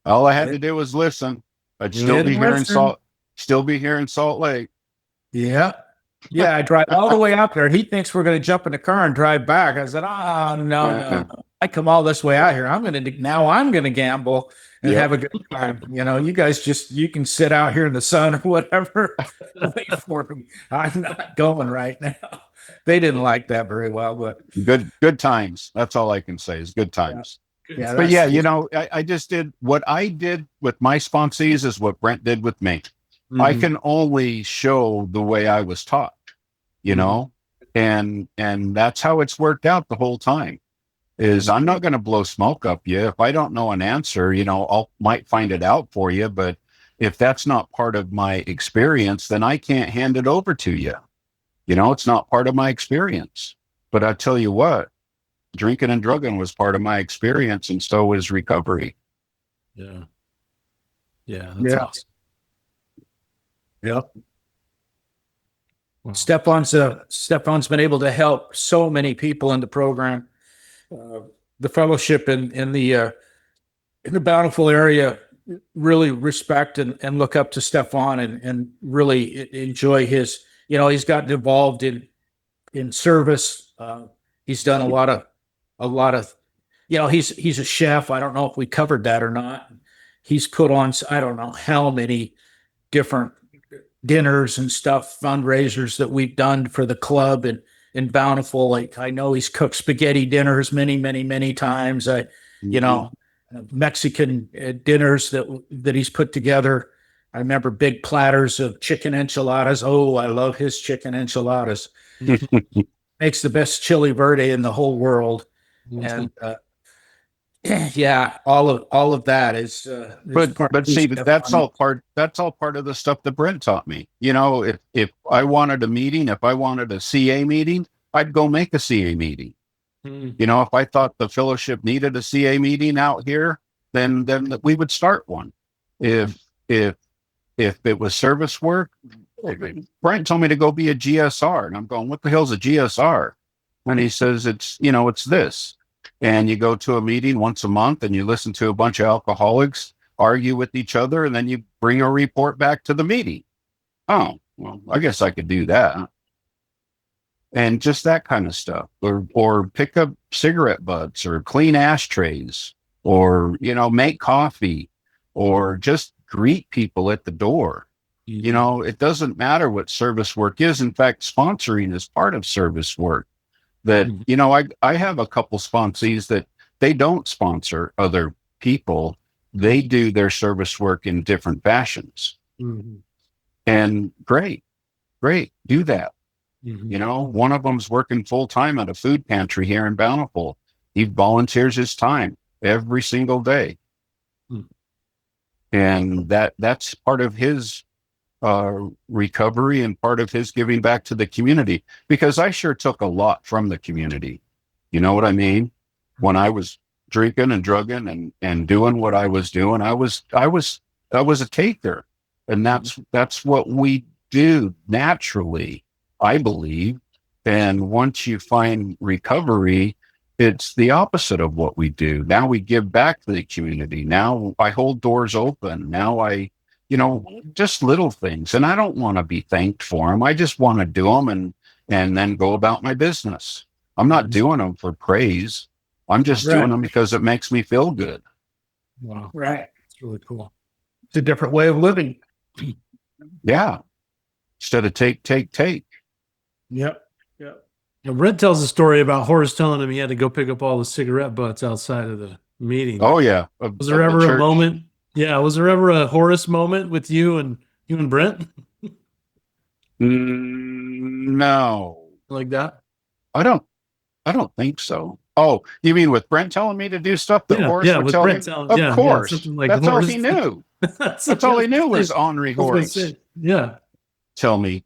all I had to do was listen. I'd still be here in Salt Lake. Yeah. Yeah, I drive all the way out there. He thinks we're going to jump in the car and drive back. I said, no. I come all this way out here. I'm going to gamble and have a good time. You guys you can sit out here in the sun or whatever. Wait for me. I'm not going right now. They didn't like that very well, but good times. That's all I can say is good times. Yeah. But yeah, I just did what I did with my sponsees is what Brent did with me. Mm-hmm. I can only show the way I was taught, and that's how it's worked out the whole time. Is I'm not going to blow smoke up you. If I don't know an answer, might find it out for you. But if that's not part of my experience, then I can't hand it over to you. It's not part of my experience. But I tell you what, drinking and drugging was part of my experience, and so was recovery. Yeah. Yeah. That's awesome. Yep. Wow. Stefan's been able to help so many people in the program. The fellowship in the Bountiful area really respect and look up to Stefan and really enjoy his. He's gotten involved in service. He's done a lot of. He's a chef. I don't know if we covered that or not. He's put on I don't know how many different dinners and stuff, fundraisers that we've done for the club and in Bountiful. Like I know he's cooked spaghetti dinners many times. Mexican dinners that he's put together. I remember big platters of chicken enchiladas. Oh, I love his chicken enchiladas. Makes the best chili verde in the whole world. And yeah, all of that is. But see, that's all part of the stuff that Brent taught me. If I wanted a meeting, if I wanted a CA meeting, I'd go make a CA meeting. If I thought the fellowship needed a CA meeting out here, then we would start one. If it was service work, Brent told me to go be a GSR, and I'm going, what the hell's a GSR? And he says it's this. And you go to a meeting once a month and you listen to a bunch of alcoholics argue with each other, and then you bring a report back to the meeting. Oh, well, I guess I could do that. And just that kind of stuff, or pick up cigarette butts, or clean ashtrays, or, make coffee, or just greet people at the door. It doesn't matter what service work is. In fact, sponsoring is part of service work. That, I have a couple sponsees that they don't sponsor other people. They do their service work in different fashions. And great, do that. One of them's working full time at a food pantry here in Bountiful. He volunteers his time every single day. And that's part of his recovery and part of his giving back to the community, because I sure took a lot from the community. You know what I mean? When I was drinking and drugging and doing what I was doing, I was a taker. And that's what we do naturally, I believe. And once you find recovery, it's the opposite of what we do. Now we give back to the community. Now I hold doors open. Now just little things. And I don't want to be thanked for them. I just want to do them and then go about my business. I'm not doing them for praise. I'm just doing them because it makes me feel good. Wow. Right. It's really cool. It's a different way of living. Yeah. Instead of take. Yep. Brent tells a story about Horace telling him he had to go pick up all the cigarette butts outside of the meeting. Oh yeah. Was there ever a moment? Yeah. Was there ever a Horace moment with you and Brent? No, like that? I don't think so. Oh, you mean with Brent telling me to do stuff that Horace would with tell Brent him? telling, Of course. something like That's all Horace. he knew. That's all he knew was Henri Horace. Yeah. Tell me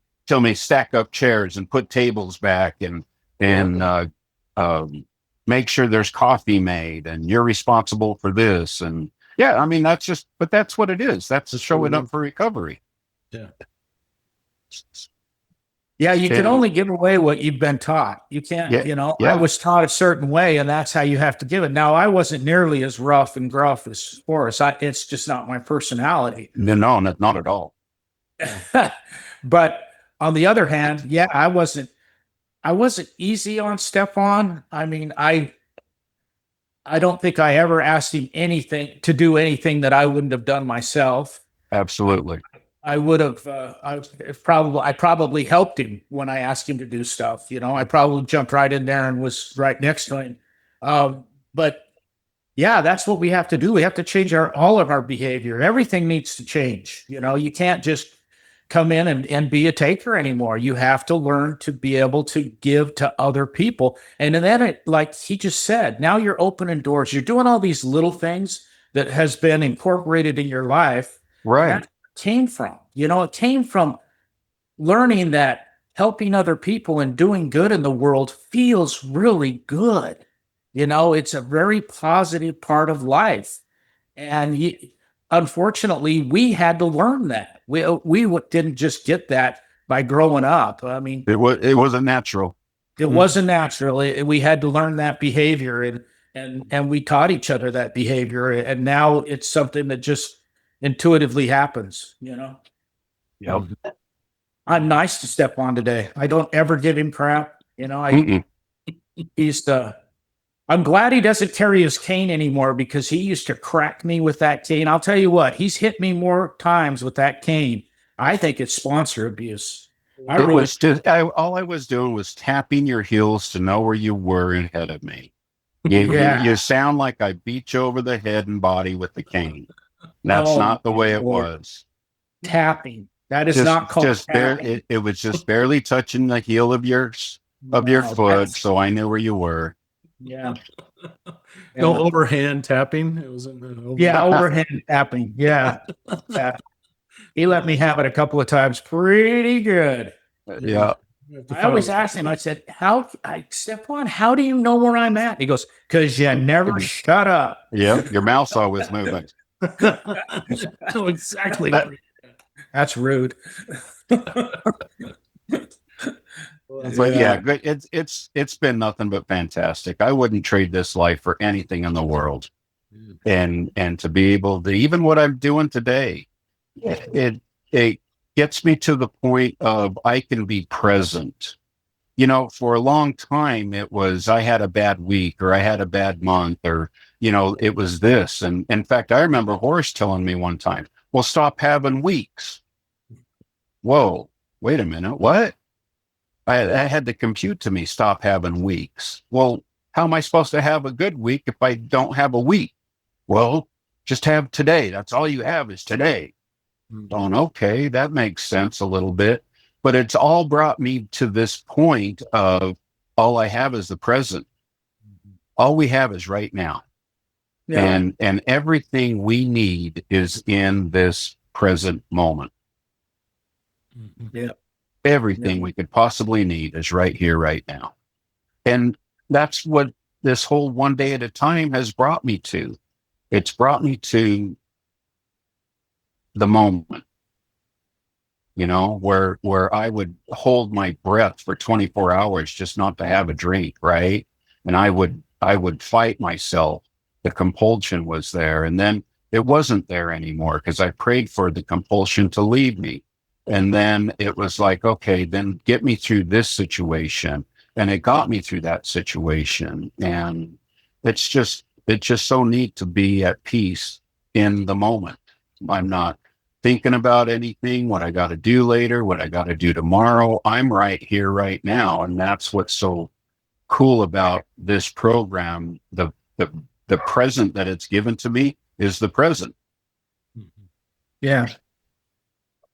stack up chairs and put tables back and make sure there's coffee made and you're responsible for this. And yeah, I mean, but that's what it is. That's showing up for recovery. Yeah. Yeah, you can only give away what you've been taught. You can't, I was taught a certain way, and that's how you have to give it. Now, I wasn't nearly as rough and gruff as Horace. It's just not my personality. No, not at all. But on the other hand, yeah, I wasn't easy on Stefan. I mean, I don't think I ever asked him to do anything that I wouldn't have done myself. Absolutely. I would have. I probably helped him when I asked him to do stuff. I probably jumped right in there and was right next to him. But yeah, that's what we have to do. We have to change all of our behavior. Everything needs to change. You can't just come in and be a taker anymore. You have to learn to be able to give to other people. And then, like he just said, now you're opening doors. You're doing all these little things that has been incorporated in your life. Right. Came from it came from learning that helping other people and doing good in the world feels really good. It's a very positive part of life, and unfortunately we had to learn that. We didn't just get that by growing up. I mean, it wasn't natural. It wasn't natural. We had to learn that behavior, and we taught each other that behavior, and now it's something that just intuitively happens. Yep. I'm nice to Stefan today. I don't ever give him crap. I'm glad he doesn't carry his cane anymore, because he used to crack me with that cane. I'll tell you what, he's hit me more times with that cane. I think it's sponsor abuse. All I was doing was tapping your heels to know where you were ahead of me. You sound like I beat you over the head and body with the cane. That's not the way it was. Tapping. That is not called tapping. It was just barely touching the heel of your foot, so I knew where you were. Yeah. No overhand tapping. It was overhand tapping. Yeah. He let me have it a couple of times. Pretty good. Yeah. I always asked him, I said, Stefan, how do you know where I'm at? He goes, because you never shut up. Yeah. Your mouth's always moving. So exactly. That's rude. But yeah, it's been nothing but fantastic. I wouldn't trade this life for anything in the world. And to be able to, even what I'm doing today, it gets me to the point of I can be present. For a long time, it was I had a bad week or I had a bad month or, it was this. And in fact, I remember Horace telling me one time, well, stop having weeks. Whoa, wait a minute. What? I had to compute to me, stop having weeks. Well, how am I supposed to have a good week if I don't have a week? Well, just have today. That's all you have is today. Going, okay, that makes sense a little bit, but it's all brought me to this point of all I have is the present. All we have is right now. Yeah. And everything we need is in this present moment. Yeah. Everything we could possibly need is right here, right now. And that's what this whole one day at a time has brought me to. It's brought me to the moment, where I would hold my breath for 24 hours just not to have a drink, right? And I would fight myself. The compulsion was there, and then it wasn't there anymore because I prayed for the compulsion to leave me. And then it was like, okay, then get me through this situation. And it got me through that situation. And it's just so neat to be at peace in the moment. I'm not thinking about anything, what I got to do later, what I got to do tomorrow. I'm right here, right now. And that's what's so cool about this program. The present that it's given to me is the present. Yeah.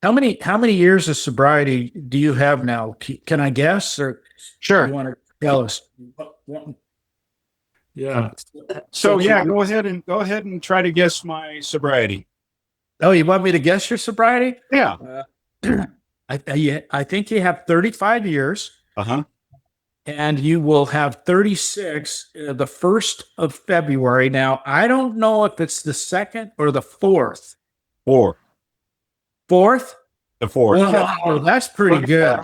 How many years of sobriety do you have now? Can I guess, or Sure. you want to tell us? Yeah. So yeah, go ahead and try to guess my sobriety. Oh, you want me to guess your sobriety? Yeah. I think you have 35 years. Uh-huh. And you will have 36 the 1st of February. Now, I don't know if it's the 2nd or the 4th. 4. 4th? The 4th. Well, that's pretty good.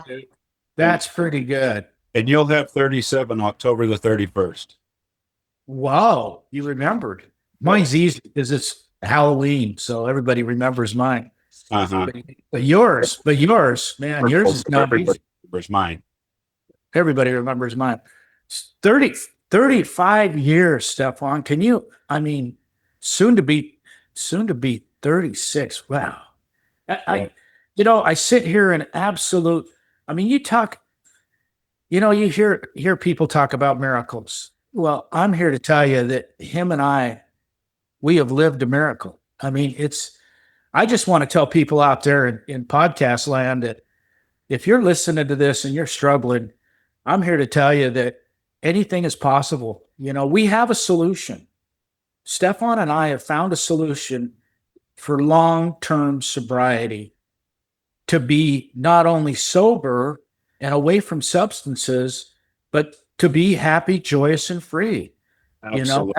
That's pretty good. And you'll have 37 October the 31st. Wow, you remembered. Mine's easy because it's Halloween, so everybody remembers mine. Uh-huh. But yours, man, yours is not easy. Everybody remembers mine. Everybody remembers mine. 35 years, Stefan. Can you, I mean, soon to be 36. Wow. I sit here in absolute, I mean, you hear people talk about miracles. Well, I'm here to tell you that him and I, we have lived a miracle. I mean, I just want to tell people out there in podcast land that if you're listening to this and you're struggling, I'm here to tell you that anything is possible. We have a solution. Stefan and I have found a solution for long-term sobriety, to be not only sober and away from substances, but to be happy, joyous, and free. Absolutely.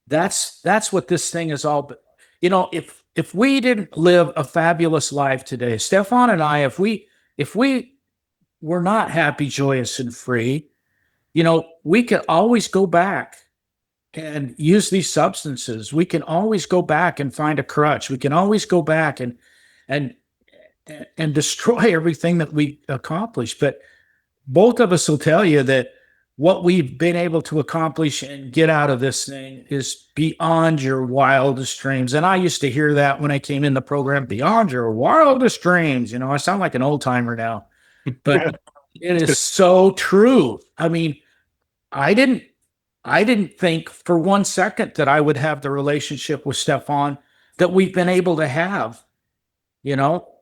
That's what this thing is all. If we didn't live a fabulous life today, Stefan and I, if we were not happy, joyous, and free, we could always go back and use these substances. We can always go back and find a crutch. We can always go back and destroy everything that we accomplished. But both of us will tell you that what we've been able to accomplish and get out of this thing is beyond your wildest dreams. And I used to hear that when I came in the program, beyond your wildest dreams. I sound like an old timer now, but it is so true. I mean, I didn't think for 1 second that I would have the relationship with Stefan that we've been able to have.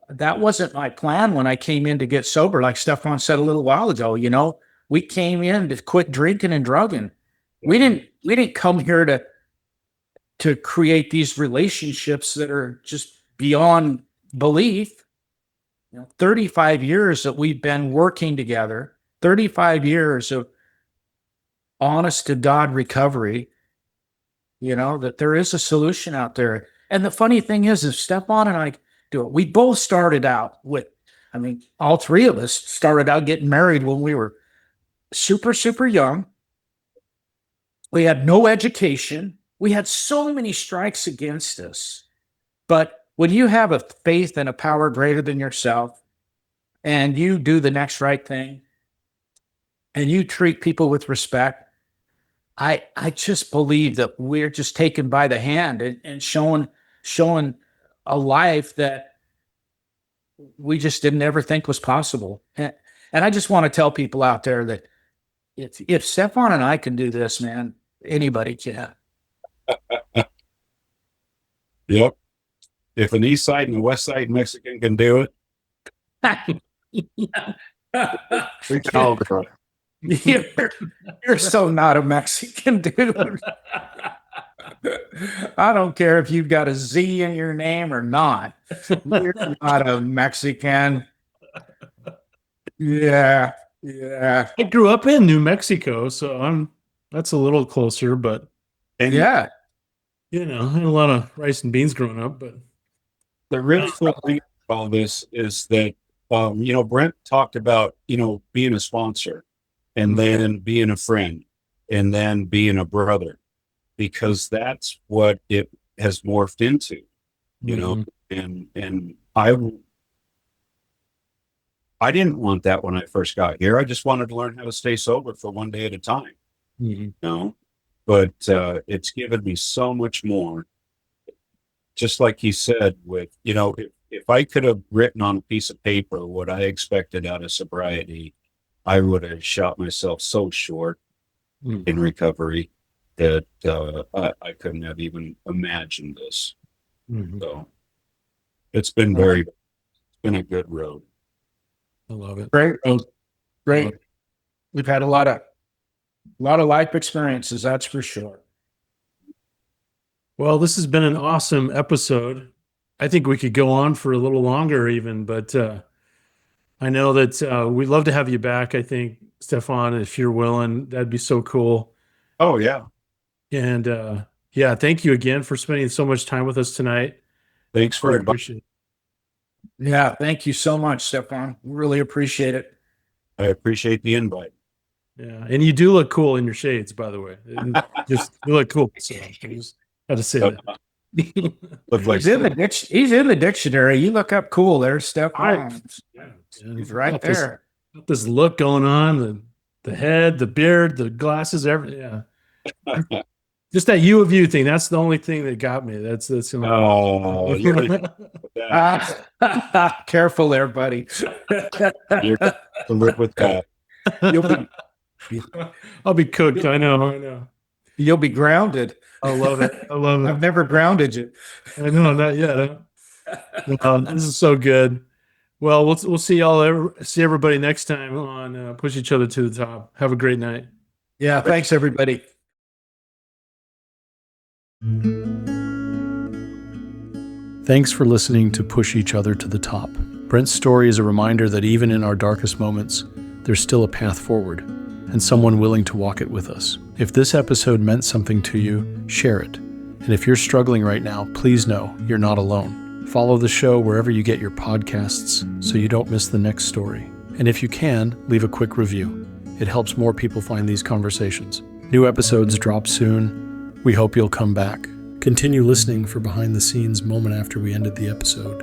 That wasn't my plan when I came in to get sober. Like Stefan said a little while ago, we came in to quit drinking and drugging. We didn't come here to create these relationships that are just beyond belief. 35 years that we've been working together, 35 years of honest to God recovery, that there is a solution out there. And the funny thing is, if Stefan and I do it, we both started out all three of us started out getting married when we were super, super young. We had no education. We had so many strikes against us. But when you have a faith and a power greater than yourself, and you do the next right thing, and you treat people with respect, I just believe that we're just taken by the hand and showing a life that we just didn't ever think was possible. And I just want to tell people out there that if Stefan and I can do this, man, anybody can. Yep. If an East Side and a West Side Mexican can do it, we can all do it. You're so not a Mexican, dude. I don't care if you've got a Z in your name or not. You're not a Mexican. Yeah. I grew up in New Mexico, so that's a little closer, but And yeah. I had a lot of rice and beans growing up, but the really cool thing about all this is that, Brent talked about, being a sponsor and then being a friend and then being a brother, because that's what it has morphed into, and I didn't want that when I first got here. I just wanted to learn how to stay sober for one day at a time, but it's given me so much more. Just like he said, with, if I could have written on a piece of paper what I expected out of sobriety, I would have shot myself so short in recovery that I couldn't have even imagined this. So it's been very been a good road. I love it. Great. Great. We've had a lot of life experiences, that's for sure. Well, this has been an awesome episode. I think we could go on for a little longer even, but I know that we'd love to have you back. I think, Stefan, if you're willing, that'd be so cool. Oh, yeah. And yeah, thank you again for spending so much time with us tonight. Thanks for I inviting. appreciate it. Yeah, thank you so much, Stefan. Really appreciate it. I appreciate the invite. Yeah, and you do look cool in your shades, by the way. You look cool. So I just had to say that. Look like He's in the dictionary. You look up cool there, Stefan. He's right there. Got this look going on, the head, the beard, the glasses, everything. Yeah. Just that U of U thing. That's the only thing that got me. That's oh, careful there, buddy. You're to live with that. I'll be cooked. I know. You'll be grounded. I love it. I've never grounded you. I know, not yet. This is so good. Well, we'll see everybody next time on Push Each Other to the Top. Have a great night. Yeah, thanks everybody. Thanks for listening to Push Each Other to the Top. Brent's story is a reminder that even in our darkest moments, there's still a path forward and someone willing to walk it with us. If this episode meant something to you, share it. And if you're struggling right now, please know you're not alone. Follow the show wherever you get your podcasts so you don't miss the next story. And if you can, leave a quick review. It helps more people find these conversations. New episodes drop soon. We hope you'll come back. Continue listening for behind the scenes moment after we ended the episode.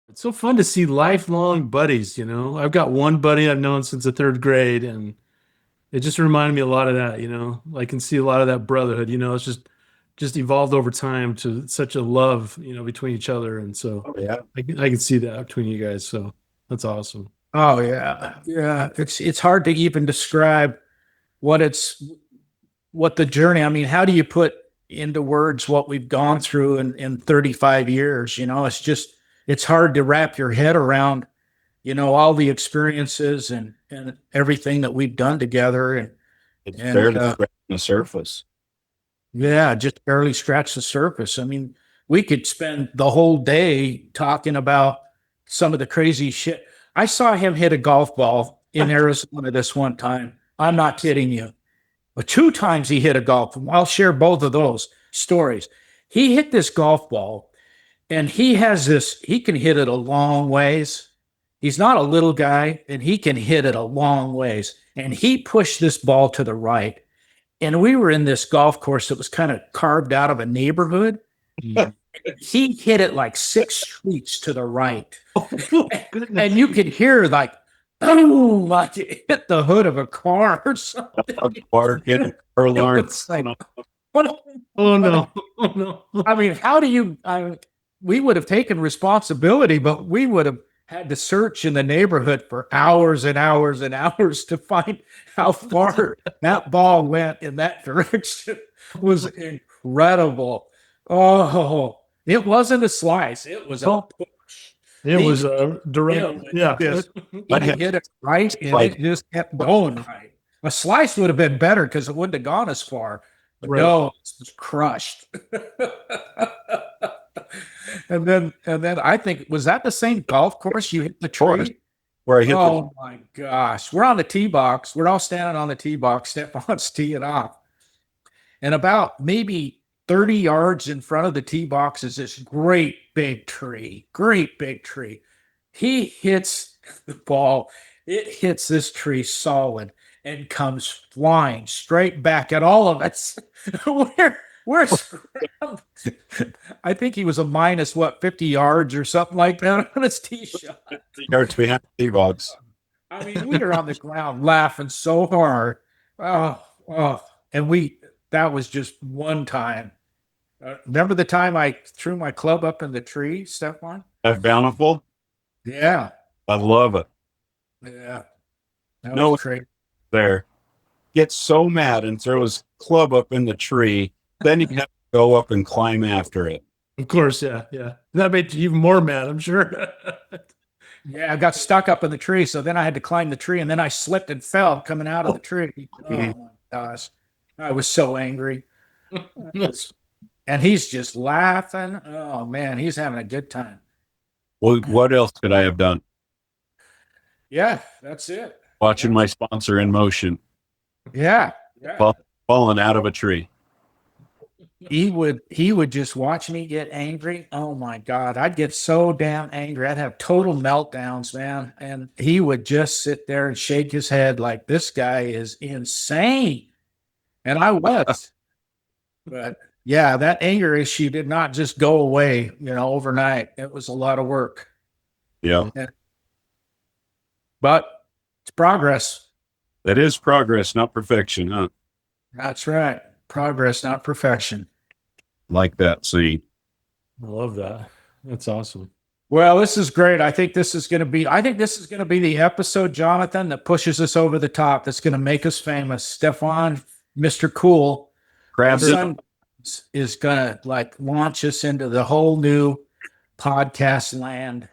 It's so fun to see lifelong buddies, you know. I've got one buddy I've known since the third grade, and it just reminded me a lot of that, you know. I can see a lot of that brotherhood, you know. It's just evolved over time to such a love, you know, between each other. And so I can see that between you guys. So that's awesome. Oh yeah. Yeah. It's hard to even describe what the journey, I mean, how do you put into words what we've gone through in 35 years? You know, it's hard to wrap your head around, you know, all the experiences and everything that we've done together. And it's barely scratching the surface. Yeah, just barely scratch the surface. I mean, we could spend the whole day talking about some of the crazy shit. I saw him hit a golf ball in Arizona this one time. I'm not kidding you. But 2 times he hit a golf ball. I'll share both of those stories. He hit this golf ball, and he can hit it a long ways. He's not a little guy, and he can hit it a long ways. And he pushed this ball to the right. And we were in this golf course that was kind of carved out of a neighborhood. He hit it like 6 streets to the right. And you could hear like it hit the hood of a car or something. It's like, oh no. I mean, we would have taken responsibility, but we would have had to search in the neighborhood for hours and hours and hours to find how far that ball went in that direction. It was incredible. Oh, it wasn't a slice. It was a push. It was a direct. Yeah. He hit it right, and it just kept going right. A slice would have been better because it wouldn't have gone as far. But no, it was crushed. And then I think, was that the same golf course you hit the tree? Where I hit my gosh. We're on the tee box. We're all standing on the tee box. Stefan's teeing off. And about maybe 30 yards in front of the tee box is this great big tree. He hits the ball. It hits this tree solid and comes flying straight back at all of us. We're I think he was a minus 50 yards or something like that on his tee shot. 50 yards behind the tee box. I mean, we were on the ground laughing so hard. And that was just one time. Remember the time I threw my club up in the tree, Stefan? That bountiful? Yeah. I love it. Yeah. That was crazy. There. Gets so mad and throws club up in the tree. Then you have to go up and climb after it. Of course, yeah. That made you even more mad, I'm sure. Yeah, I got stuck up in the tree, so then I had to climb the tree, and then I slipped and fell coming out of the tree. Oh my gosh, I was so angry. And he's just laughing. Oh man, he's having a good time. Well, what else could I have done? Yeah, that's it. Watching my sponsor in motion, Yeah. falling out of a tree. He would just watch me get angry. Oh my God. I'd get so damn angry. I'd have total meltdowns, man. And he would just sit there and shake his head like this guy is insane. And I was. But yeah, that anger issue did not just go away, overnight. It was a lot of work. Yeah. But it's progress. That is progress, not perfection, huh? That's right. Progress, not perfection. Like that. See, I love that. That's awesome. Well, this is great. I think this is going to be the episode, Jonathan, that pushes us over the top. That's going to make us famous. Stefan, Mr. Cool, grabs it. is going to launch us into the whole new podcast land.